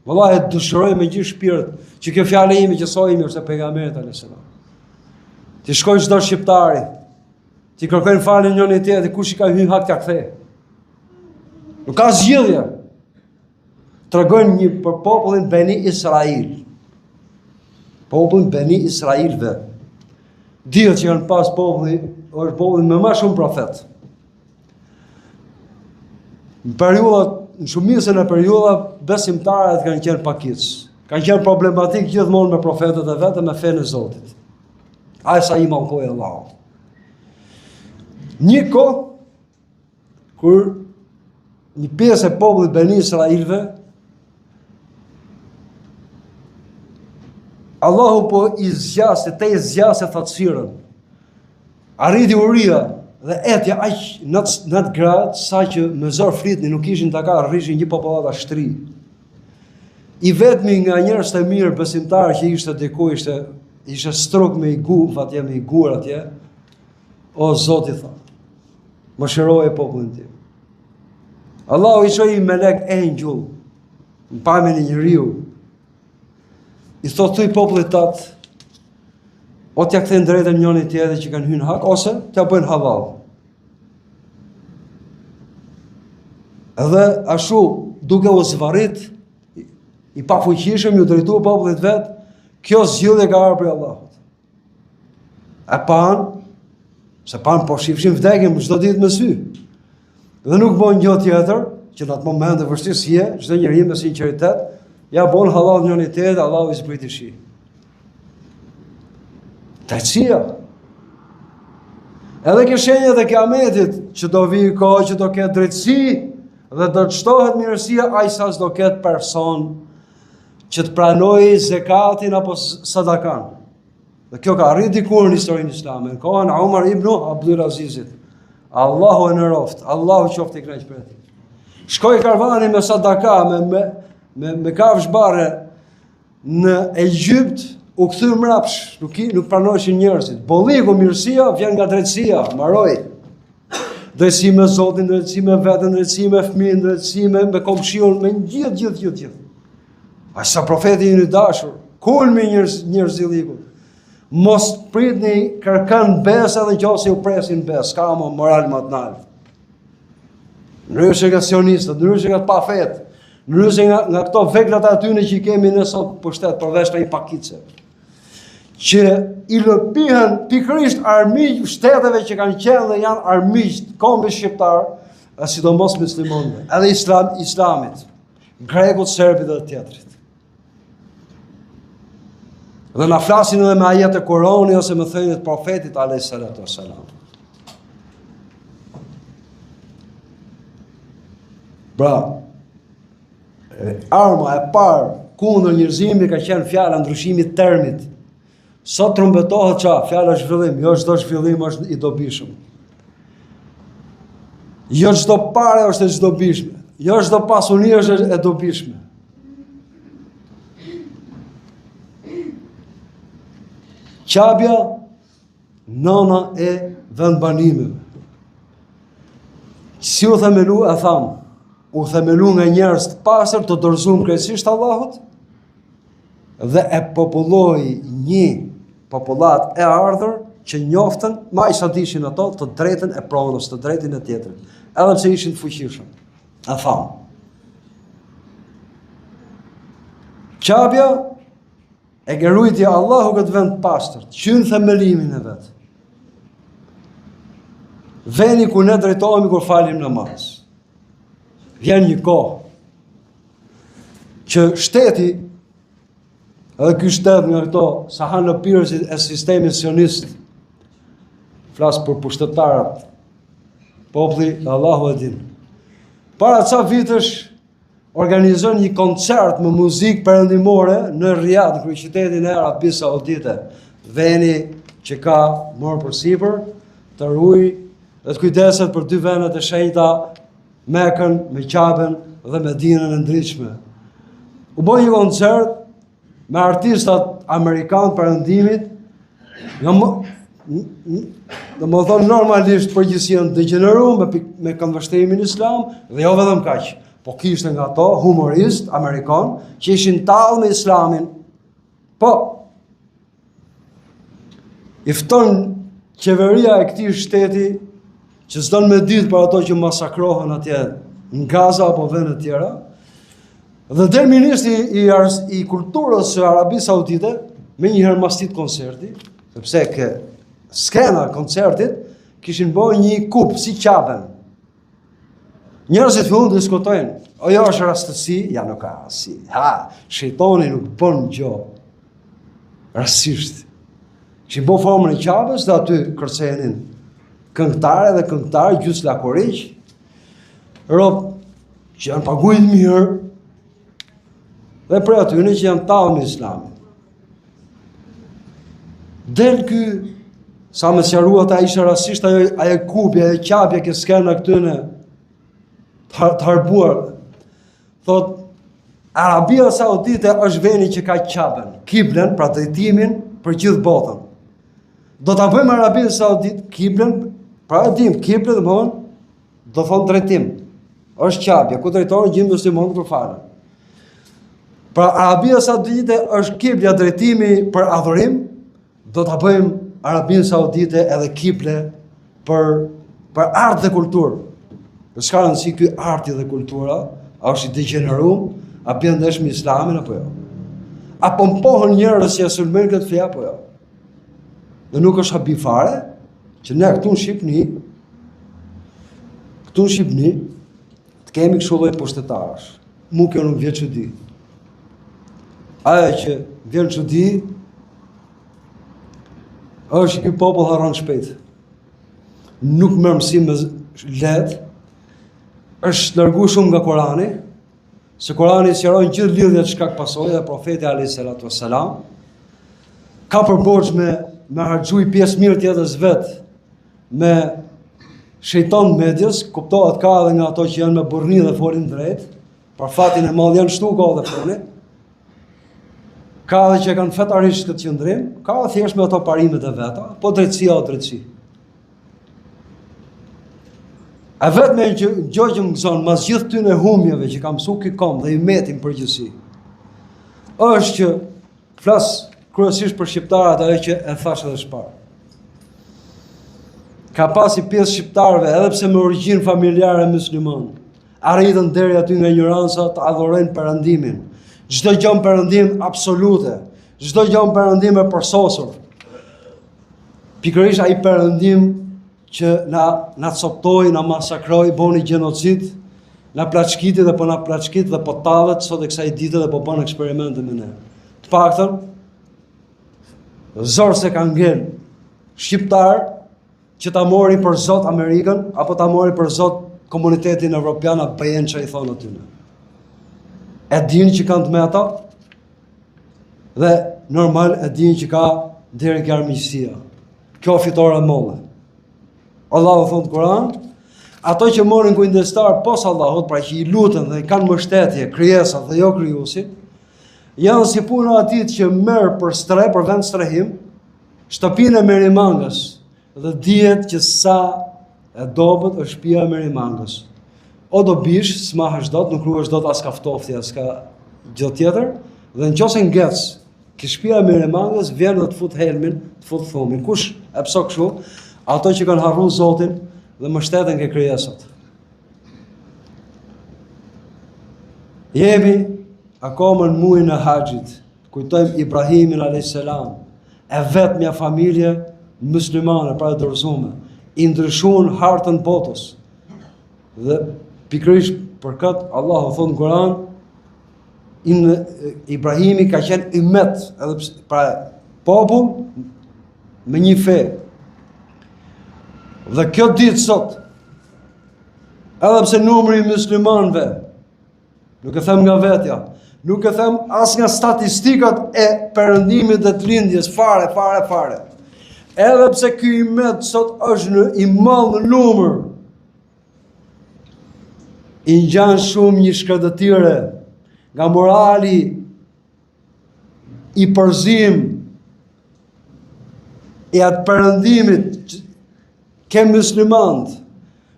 Vallahi dëshiroj me gjithë shpirt që kjo fjalë ime që soi mirë se pejgamberit alayhis salam. Ti shkoj çdo shqiptari, ti kërkojnë falë njëri tjetrit, kush i ka hyrë hak t'ia kthej. Nuk ka zgjidhje. Tregojnë një për popullin Beni Israil. Popullin Beni Israilve. Dihet që janë pas populli, është populli me më shumë profet. Në periudat, në shumicën e periuda, besimtarët kanë qenë pakicë. Kanë qenë problematik gjithmonë me profetët e vetë me fenë e Zotit. Ai sa i mallkoi Allahu. Një kohë kur një pjesë e popullit Beni Israilve, Allahu po i zgjasë thatësirën. Arriti uria dhe etja aq në atë grad sa që me zor fritni nuk ishin takar, rrishin një popullata shtri. I vetmi nga njerëz të mirë besimtar që ishte diku ishte struk me i guf atje, me i gur atje. O Zoti tha, mëshiroje popullin tim. Allahu i çoi melek angel në pamjen e njeriu. I thotë popullit tat, o t'ja kthejnë drejtën njëri tjetrit që kanë hyrë hak, ose t'ja bëjnë halal. Edhe ashtu, duke u zvarrit, i pafuqishëm ju drejtu popullit vet, kjo zgjidhje ka ardhur prej Allahut. E pan, se pan po shifshin vdekjen çdo ditë me sy. Dhe nuk bën gjë tjetër, që në atë moment të vështirësie, çdo njeri me sinqeritet, ja bon halal njëri tjetrit, Allahu i zbriti shi. Drejtësia. Edhe kjo shenjat e kiametit, që do vi kohë që do ketë drejtësi dhe do të shtohet mirësia, ai sa s'do ketë person që të pranojë zekatin apo sadakan. Dhe kjo ka arrit dikur në historinë islame, në kohën e Umar ibn Abdulazizit. Allahu e nderoft, Allahu qoftë i kënaqur për ti. Shkoi karvani me sadaka, me kafshë barre në Egjipt, u kthy mrapsh, nuk pranoheshin njerëzit. Bolliku, mirësia vjen nga drejtësia, mbaroi. Drejtësi me Zotin, drejtësi me veten, drejtësi me fëmijën, drejtësi me komshiun, me gjithë. Ai sa profeti i dashur, kulmi njerëzillikut. Mos pritni kërkën besë edhe nëse u presin besë, ka më moral më të lartë. Ndryshe nga sionistët, ndryshe nga pafet, ndryshe nga këto veglat atyne që i kemi në sot pushtet përveç në i pakice, që i lëpihen pikërisht armiq shteteve që kanë qenë dhe janë armiq kombit shqiptar, sidomos muslimanëve, edhe islamit, grekut, serbit dhe tjetrit. Dhe na flasin edhe me ajete Kurani ose me thënien e profetit alayhis salatu wassalam. Pra, arma e parë kundër njerëzimit ka qenë fjala ndryshimit termit. Sot trumbetohet qa, fjala zhvillim, jo çdo zhvillim është i dobishëm. Jo çdo parë është e dobishme, jo çdo pasuni është e dobishme. Qabja, nana e vendbanimeve. Si u themelu, e thamë, u themelu nga njerëz të pastër të dorëzuar krejtësisht Allahut dhe e populloi një popullat e ardhur që njoftën, ma i sa dishin ato, të drejtën e pronës, të drejtën e tjetrit, edhe pse ishin të fuqishëm. E thamë. Qabja e gerujtja Allahu këtë vend pastër, qynë themelimin e vetë. Veni ku ne drejtohemi kur falim namaz. Vjen një kohë që shteti, edhe ky shtet nga këto sahanopirësit e sistemit sionist, flas për pushtetarët, populli Allahu e din. Para ca vitësh organizon një koncert me muzikë perëndimore në Riyadh, në kryeqytetin e Arabisë Saudite. Veni që ka marrë përsipër të ruaj dhe të kujdeset për dy vendet e shenjta, Mekën, me Ka'ben dhe Medinën e ndritshme. U bë një koncert me artistat amerikanë perëndimit, dhe më thonë normalisht përgjithësia degeneruar me këndvështrimin islam dhe jo vetëm kaq. Po kishte nga ato humorist amerikan që ishin tallë me islamin. Po, i fton qeveria e këtij shteti që s'don me ditë për ato që masakrohen atje në Gaza apo vende të tjera. Dhe del ministri i kulturës së Arabisë Saudite me njëherë mastit koncerti, sepse ke skena koncertit kishin bërë një kup si Ka'ben. Njerëzit fillon të diskutojnë, jo është rastësi, ja nuk ka rastësi. Shejtani nuk bën gjë rastësisht. Kishin bërë formën e Ka'bes dhe aty kërcenin këngëtare dhe këngëtarë gjysë lakoriq, rob që janë paguajtur mirë, dhe për atyre që janë tallë me islamin. Del ky, sa me sqaruar ata ishte rastisht ajo kupja, ajo qabja që skena këtyne të harbuar. Thot, Arabia Saudite është veni që ka Ka'ben, kiblen, pra drejtimin për gjithë botën. Do ta bëjmë Arabia Saudite kiblen, pra e dim, kiblen dhe mëhon, do thonë drejtim. Është qabja, ku drejtojnë gjithë muslimonët për fare. Pra Arabia Saudite është kibla drejtimi për adhurim, do ta bëjmë Arabinë Saudite edhe kible për art dhe kulturë. Për çka rëndësi ky arti dhe kultura, a është i degeneruar, a bën ndesh me islamin apo jo? A pompohen njerëz që sulmojnë këtë fe apo jo? Dhe nuk është habi fare që ne këtu në Shqipni të kemi kështu lloj pushtetarësh. Mu kjo nuk vjen çudi. Ajo që vjen çudi është ky popull harron shpejt. Nuk merr mësim me lehtë, është largu shumë nga Kurani, se Kurani sqaron gjithë lidhjet çka pasoi dhe profeti alayhis salatu wassalam ka përborx me harxhuj pjesë mirë të jetës vet me shejton medias, kuptohet ka edhe nga ato që janë me burrni dhe folin drejt, për fatin e madh janë shtuko dhe foni. Ka edhe që kanë fetarisht këtë qëndrim, ka edhe thjesht me ato parimet e veta, po drejtësia o drejtësi. E vetme gjë që më gëzon, mas gjithë ty në humjeve që kam mësu ki kom dhe i metin përgjithësi, është që flas kryesisht për shqiptarët ajo që e thash edhe shpar. Ka pasi pjesë shqiptarëve, edhe pse me origjinë familjare musliman, arritën deri aty nga ignoranca të adhurojnë Perëndimin. Çdo gjë në Perëndim absolute, çdo gjë në Perëndim e përsosur. Pikërisht ai Perëndim që na coptoi, na masakroi, boni gjenocid, na plaçkiti dhe po na plaçkit dhe po tallet sot e kësaj dite dhe po bën eksperimente me ne. Të paktën Zorë se kanë ngel shqiptar që ta mori për Zot Amerikën, apo ta mori për Zot komunitetin evropian, apo bëjen që i thonë atyne. E dini që kanë të me ata, dhe normal e dini që ka deri kjo armiqësia. Kjo fitore molle. Allahu thonë në Kur'an, ato që morin kujdestar pos Allahut, pra që i lutën dhe kanë mbështetje krijesat dhe jo krijuesit, janë si puna atit që merr për stre, për vend strehim, shtëpinë e Merimangës, dhe dihet që sa e dobët është shtëpia e Merimangës. O do bish, s'mahesh dot, nuk ruhesh dot as ka ftofti, as ka gjë tjetër, dhe nëse ngec që shtëpia e Merimangës vjen dhe të fut helmin, të fut thumin. Kush e pso kështu? Ato që kanë harruar Zotin dhe mbështeten ke krijesat. Jemi akoma në muajin e Haxhit. Kujtojmë Ibrahimin a.s. E vetmja familje muslimane pra e dorëzuar, i ndryshuan hartën botës. Dhe pikërisht për këtë Allahu thonë në Kur'an, Ibrahimi ka qenë ummet, edhe pra popull me një fe. Dhe kjo ditë sot, edhe pse numri i muslimanëve, nuk e them nga vetja, nuk e them as nga statistikat e perëndimit dhe të lindjes, fare. Edhe pse ky ummet sot është i madh në numër, i ngjan shumë një shkretëtire nga morali i përzim i atë perëndimit ke muslimant,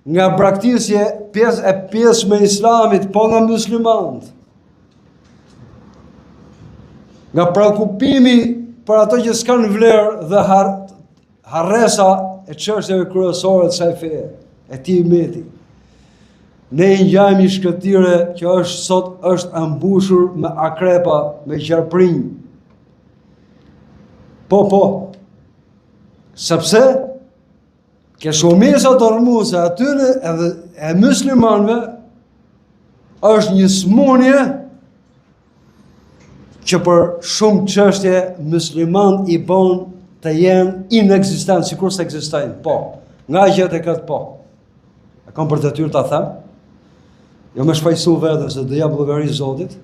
nga praktisje pjesë me islamit, po nga muslimant, nga preokupimi për ato që s'kan vlerë dhe harresa e çështjeve kryesore të kësaj feje, e ti ummeti. Ne i ngjajmë një shkëtire që sot është mbushur me akrepa, me qarprinj. Po, sepse ke shumica dormuese atyre edhe e muslimanëve është një smunje që për shumë çështje musliman i bën të jenë inekzistent, sikur se ekzistojnë. Po, nga gjetë e këtë po. E kam për detyrë ta them. Jo me shpajsu vetën se do jap llogari Zotit.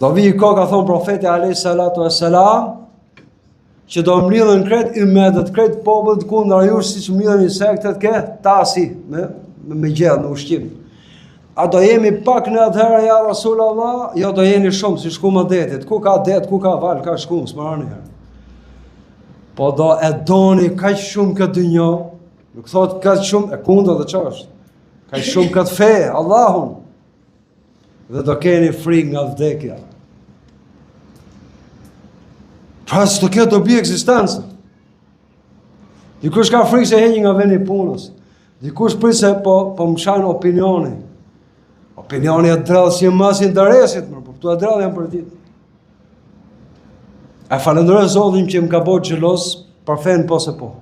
Do vi i koka thonë profeti alayhis salatu wassalam, që do mlidhen krejt ummetet, krejt popullit kundër jush, siç mlidhen insektet ke tasi me gjell, me ushqim. A do jemi pak në atëherë ja Rasulullah? Jo, do jeni shumë si shkumë detit. Ku ka det, ku ka val, ka shkumë, s'marrani herë. Po do e doni kaq shumë këtë dynjë, nuk thot kaq shumë e kundër dhe ç'është. Kaq shumë këtë fe, Allahun. Dhe do keni frikë nga vdekja. Pra së të kjo do bi eksistencë. Dikush ka frikë se henjë nga vendi punës. Dikush prit se po më shanë opinioni. Opinioni e drellë si mas interesit, po këtu e drellë janë për ditë. E falenderoj Zotin që më ka bërë xhelos për fen po se po.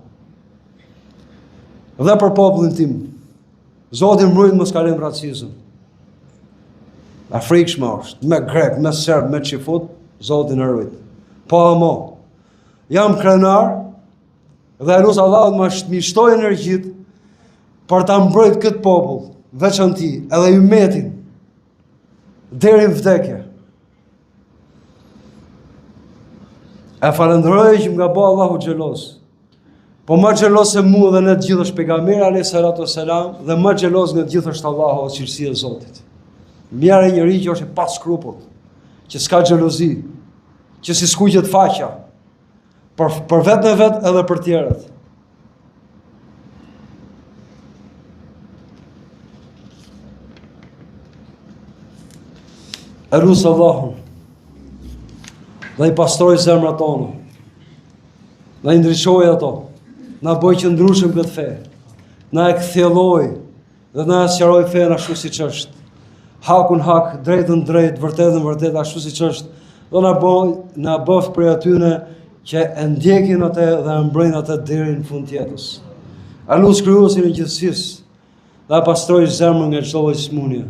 Dhe për popullin tim. Zotin mbrojt mos kalojmë racizëm. A frikshme është, me grek, me serb, me çifut, Zotin e rujt. Po amo, jam krenar dhe e lusë Allahut më shtoj energjit për ta mbrojt këtë popull, veçanti, edhe ummetin, deri në vdekje. E falenderoj që nga bo Allahu xhelos, po më xhelos se mu dhe në të gjithë është pejgamberi alayhis salatu wassalam, dhe më xhelos nga të gjithë është Allahu, cilësia e Zotit. Mirë njëri që është pa skrupull, që s'ka xhelozi, që si skuqet faqa, për vetë në vetë edhe për tjerët. E lusë Allahun, dhe i pastroj zemrat tonë, dhe i ndryshoj ato, na bëj që ndryshim këtë fe, na e kthjelloj, dhe na e sqaroj fen ashtu siç është. Hakun hak, drejtën drejt, vërtetën vërtet, ashtu siç është. Do na bëf për atyne që e ndjekin atë dhe e mbrojnë atë deri në fund jetës. A lusë krijuesin e gjithësisë, dhe pastroj zemrën nga çdo lloj smundje,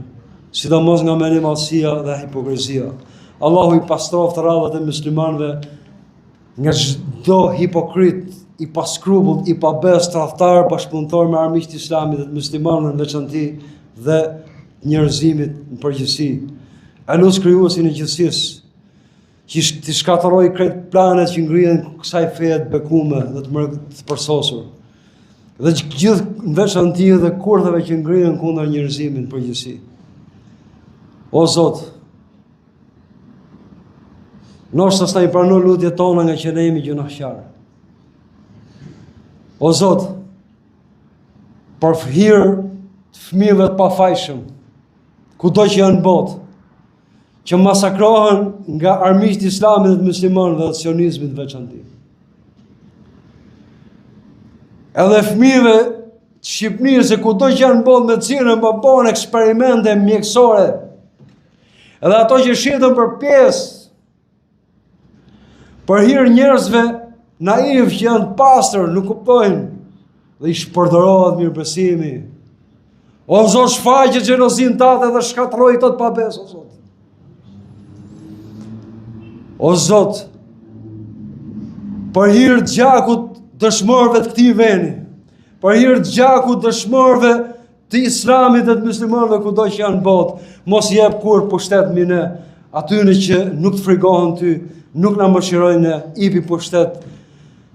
sidomos nga mendimallësia dhe hipokrizia. Allahu i pastroft radhat e muslimanëve nga çdo hipokrit, i paskrupull, i pabes, tradhtar, bashkëpunëtor me armiqtë e Islamit dhe të muslimanëve në veçanti dhe njerëzimit në përgjithësi. Alus krijuesin e gjithësisë, që të shkatërroj krejt planet që ngrihen kësaj feje të bekume dhe të përsosur. Dhe gjithë në veçanti dhe kurtheve që ngrihen kundër njerëzimit në përgjithësi. O Zot, nështë s'na i prano lutjet tona nga që ne jemi gjunaqtar. O Zot, për hir të fëmijëve të pafajshëm, kudo që janë në botë, që masakrohen nga armiqtë e Islamit dhe të muslimanëve dhe të sionizmit veçanti. Edhe fëmijëve të Shqipërisë, se kudo që janë në botë me cilën po bëhen eksperimente mjekësore, edhe ato që shiten për pjesë, për hir njerëzve naiv që janë pastër, nuk kuptojnë dhe i shpërdorohet mirëbesimi. O Zot, shfaqe xhelozin tate dhe shkatroj këto të pabes, o Zot. O Zot, për hir të gjakut dëshmorëve të këtij vendi, për hir të gjakut dëshmorëve të Islamit dhe të muslimanëve kudo që janë në botë, mos jep kur pushtet mbi ne, atyre që nuk të frigohen ty, nuk na mëshirojnë, ipi pushtet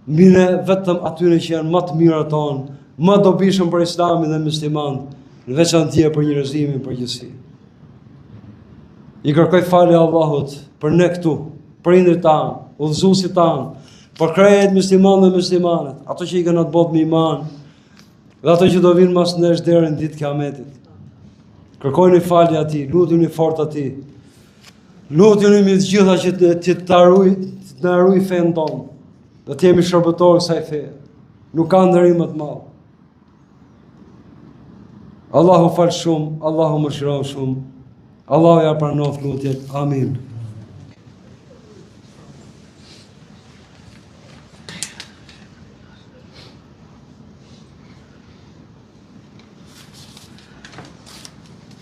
mbi ne vetëm atyre që janë më të mirët tonë, më dobishëm për Islamin dhe muslimanët, në veçanti për njerëzimin përgjithësi. I kërkoj falje Allahut për ne këtu, për prindërit tanë, udhëzuesit tanë, për krejt muslimanë dhe muslimanet, ato që i kanë atë botë me iman, dhe ato që do vinë mas nesh deri në ditë kiametit. Kërkojni falje atij, lutuni fort atij. Lutuni me të gjitha që të na ruaj fen tonë, dhe të jemi shërbëtorë kësaj feje. Nuk ka ndërim më të madh. Allahu fal shumë, Allahu mëshiron shumë. Allahu ja pranon lutjet. Amin.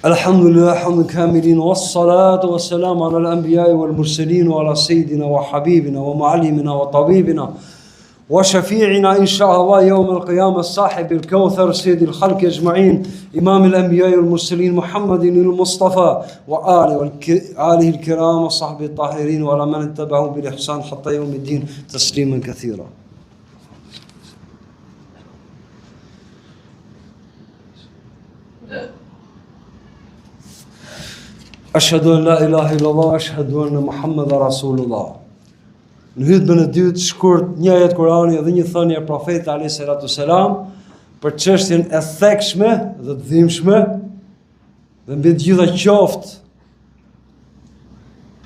الحمد لله حمد كاملين والصلاة والسلام على الأنبياء والمرسلين وعلى سيدنا وحبيبنا ومعلمنا وطبيبنا وشفيعنا إن شاء الله يوم القيامة صاحب الكوثر سيد الخلق أجمعين إمام الأنبياء والمرسلين محمد المصطفى وآله الكرام وصحبه الطاهرين وعلى من اتبعوا بالإحسان حتى يوم الدين تسليما كثيرا. Ashhadu an la ilaha illallah, ashhadu anna Muhammeden Rasulullah. Në hutbën e dytë shkurt një ajet Kurani dhe një thënie e profetit alayhis salatu selam për çështjen e thekshme dhe të dhimbshme dhe mbi të gjitha qoftë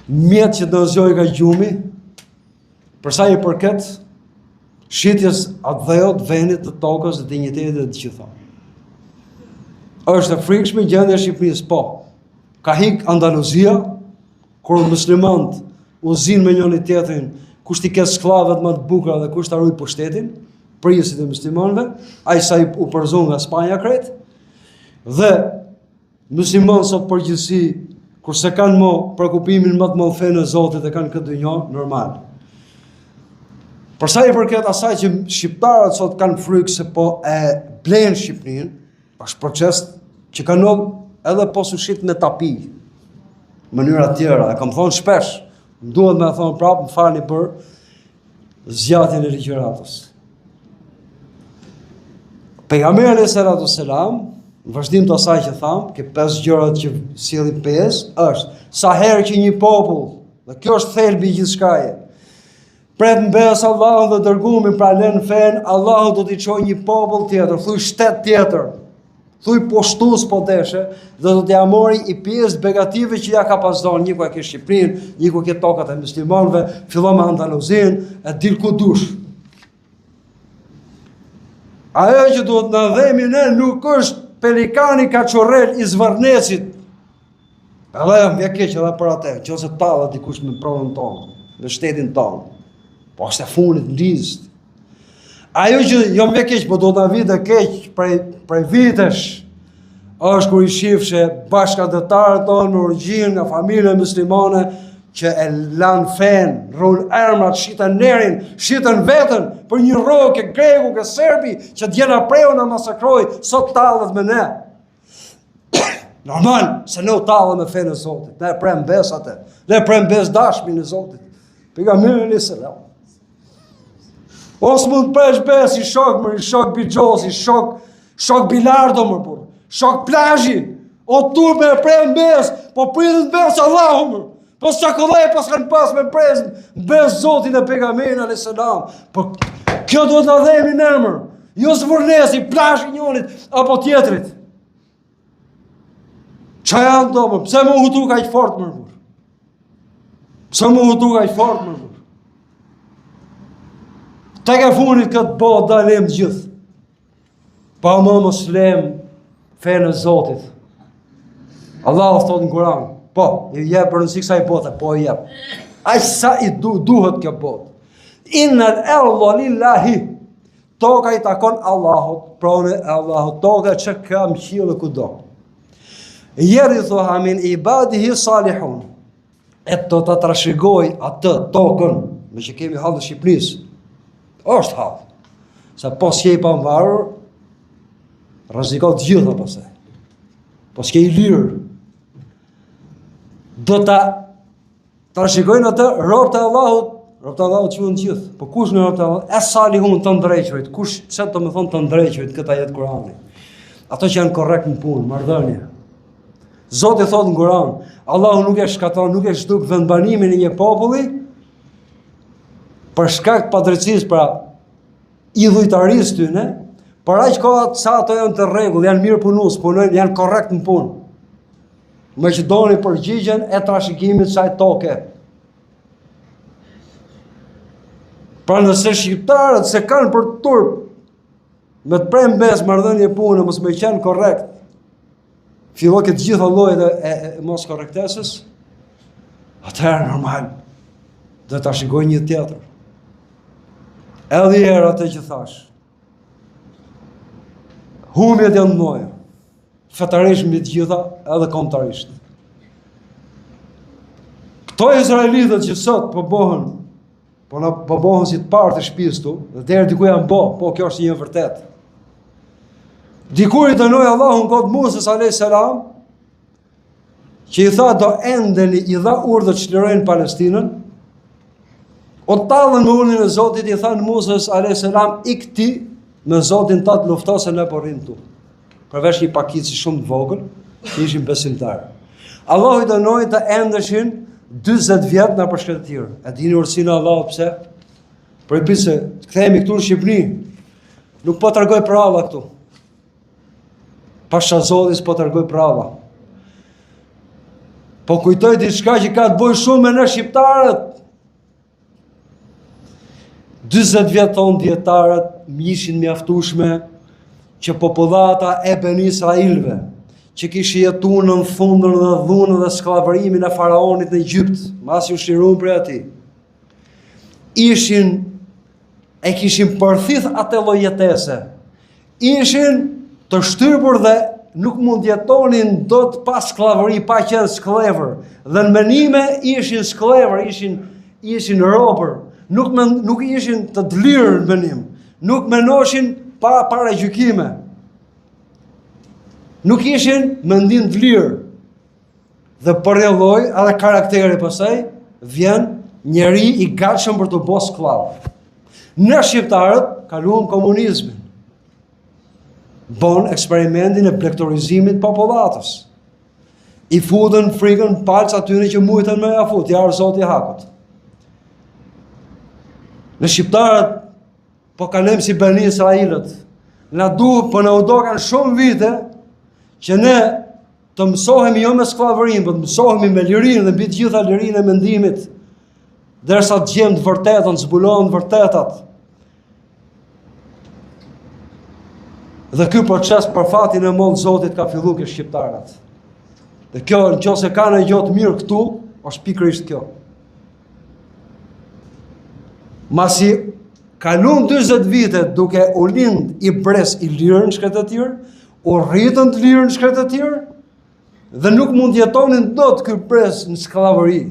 mjet që do zgjojë nga gjumi për sa i përket shitjes atë dhëut vendit të tokës dhe dinjitetit dhe të gjitha. Është e frikshme gjendja e Shqipërisë, po. Ka hik Andaluzia, kur muslimant u zinë me njëri tjetrin, kush t'i ketë skllavet më të bukura dhe kush ta ruaj pushtetin, prisit e muslimanëve, ai sa i u përzon nga Spanja krejt, dhe muslimanët sot përgjithësi, kurse kanë më prekupimin më të madh fenë e Zotit e kanë këtë dynjë normal. Për sa i përket asaj që shqiptarët sot kanë frikë se po e blenë Shqipërinë, është proces që kanë edhe po sushit me tapi, mënyra tjera, e kam thonë shpesh, më duhet me thonë prapë, më falni për zgjatjen e ligjëratës. Pejgamberi alayhis salatu selam, në vazhdim të asaj që tham, ke 5 gjërat që sjellin 5, është sa herë që një popull, dhe kjo është thelbi i gjithçkaje, pret mbes Allahun dhe dërgumin pra lën fen, Allahu do t'i çojë një popull tjetër, thuj shtet tjetër. Thuj poshtus po deshe, dhe do t'ja mori i pjesë begative që ja ka pas dhënë, një ku e ke Shqipërinë, një ku e ke tokat e muslimanëve, fillon me Andaluzin, e dil ku dush. Ajo që duhet na dhemi ne nuk është pelikani kaçorrel i Zvarnesit. Edhe vjen keq edhe për atë, nëse tallet dikush me pronën tonë, në shtetin tonë. Po është e fundit në listë. Ajo që jo më keq, po do të na vite keq prej vitesh, është kur i shifshe bashkëdhetarët tonë në origjinë nga familje muslimane, që e lanë fen, rrunë armat, shitën nerin, shitën vetën për një rrokë greku, ke serbi, që djena preu në masakroj, sot talët me ne. Normal, se ne u talë me fenë e Zotit, ne prem besate, ne prem bes dashmin e Zotit. Pejgamberi alayhis salam. Ose mund presh bes i shok, i shok bijos, i shok bilardo më burr, shok plazhi, o tur me prem bes, po pritën bes Allahu më. Po çakollaj pas kanë pas me prezën, bes Zotin e pejgamberin alayhis salam. Po kjo duhet ta dhemi në emër. Jo zvurnesi, plazhi njërit apo tjetrit. Qa janë do më? Pse më hutu ka i fort më burr? Pse më hutu ka i fort më burr? Tek e funit këtë botë dalim gjithë. Pa më moslem fenë e Zotit. Allah thot në Kur'an, po, i jep për nësi kësaj bote, po i jep. Aq sa i duhet kjo botë. Innal arda lillahi. Toka i takon Allahut, pronë e Allahut, toka që ka më qiellë kudo. Jerithuha min ibadihi salihun. E do të trashëgoj atë tokën, me që kemi hallë në Shqipërisë. Është hallë. Se po s'je i pavarur, rrezikon të gjitha pastaj. Po s'ke i lirë. Do ta trashëgojnë atë robët e Allahut, robët e Allahut që në gjithë. Po kush në robët e Allahut? E salihun të ndrejqërit. Kush, çfarë do të thonë të ndrejqërit këtë ajet Kur'ani? Ato që janë korrekt në punë, marrëdhënie. Zoti thot në Kur'an, Allahu nuk e shkaton, nuk e shtuk vendbanimin e një populli për shkak të padrejtisë, pra idhujtarisë tyne, por aq kohë sa ato janë të rregull, janë mirë punues, punojnë, janë korrekt në punë. Me që doni përgjigjen e trashëgimit saj toke. Pra nëse shqiptarët se kanë për turp me të prem bes marrëdhënie punë, mos më qenë korrekt, filloj këtë gjitha llojet e mos korrektesës, atëherë normal, dhe ta shikoj një tjetër. Edhe herë atë që thash, humbjet janë mëdha, fetarisht mbi të gjitha, edhe kombëtarisht. Këto izraelitët që sot po bëhen si të parë të shtëpisë tu, dhe deri diku janë po kjo është një vërtet. Dikur i dënoi Allahu në kohë të Musës alayhis salam, që i tha do endeni, i dha urdhë që lirojnë Palestinën, o tallën me urdhën e Zotit, i tha në Musës alayhis salam, ikti me Zotin ta të luftose ne po rrim tu. Përveç një pakicë shumë të vogël, ishin besimtarë. Allahu i dënoi të endeshin 40 vjet në përshkretëtirë. E dini urësinë e Allahut pse? Për i se kthehemi këtu në Shqipëri, nuk po tregoj prava këtu. Pasha Zotis po tregoj prava. Po kujtoj diçka që ka të bëjë shumë me ne shqiptarët. 40 vjet tonë dietarët ishin mjaftueshme që popullata e Ben Israilve, që kishin jetuar në fundën dhe dhunën dhe skllavërimin e faraonit në Egjipt, mbas u shiruan prej atij, kishin përthith atë lloj jetese. Ishin të shtypur dhe nuk mund jetonin do të pas sklavëri, pa qenë sklever. Dhe në menime ishin sklever, ishin robër. Nuk ishin të lirë në menim. Nuk menoshin pa para gjykime. Nuk ishin mendim të lirë. Dhe për e lloj, edhe karakteri pasaj, vjen njeri i gatshëm për të bërë sklav. Në shqiptarët kaluan komunizmin. Bon eksperimentin e plektorizimit popullatës. I futën frikën palc atyre që mujtën me ja fut, jarë Zoti i hakut. Në shqiptarët po kalem si Ben Israilët. Na duhet, po na u dokan shumë vite që ne të mësohemi jo me sklavërinë, po të mësohemi me lirinë dhe mbi të gjitha lirinë e mendimit, derisa të gjejmë të vërtetën, zbulohen të vërtetat. Dhe ky proces për fatin e madh Zotit ka filluar ke shqiptarët. Dhe kjo nëse ka në gjë të mirë këtu, është pikërisht kjo. Masi kalon 40 vite duke u lind i bres i lirë në shkretëtir, u rritën të lirë në shkretëtir, dhe nuk mund jetonin dot ky bres në sklavëri.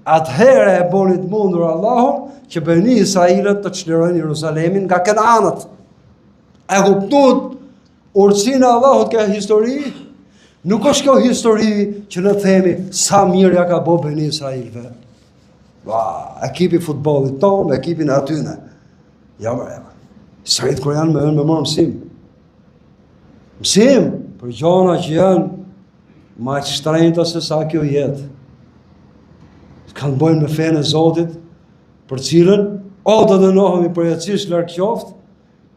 Atëherë e boni të mundur Allahun që Beni Israilët të çlirojnë Jeruzalemin nga Kenaanët. E kuptuat urtësinë e Allahut ka histori? Nuk është kjo histori që ne themi sa mirë ja ka bo Beni Israilëve. Ekipi futbollit tonë, ekipin e atyne. Ja më rema. Israilit kur janë me marë mësim. Mësim për gjona që janë ma që shtrejnëta se sa kjo jetë. Kanë bojnë me fenë e Zotit, për cilën o të dënohemi përjetësisht lërë qoftë,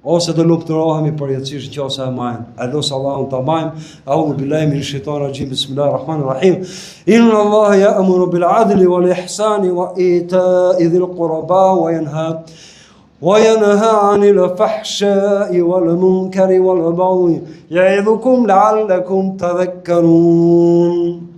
ose të luptërohemi përjetësisht nëse e majmë. E lusë Allahun të majmë, a'udhu billahi minash shaitanir rajim, bismillahirrahmanirrahim. Inna Allaha ya'muru bil 'adli wal ihsani wa ita'i dhil qurba wa yanha 'anil fahsha'i wal munkari wal baghi ya'idukum la'allakum tadhakkarun.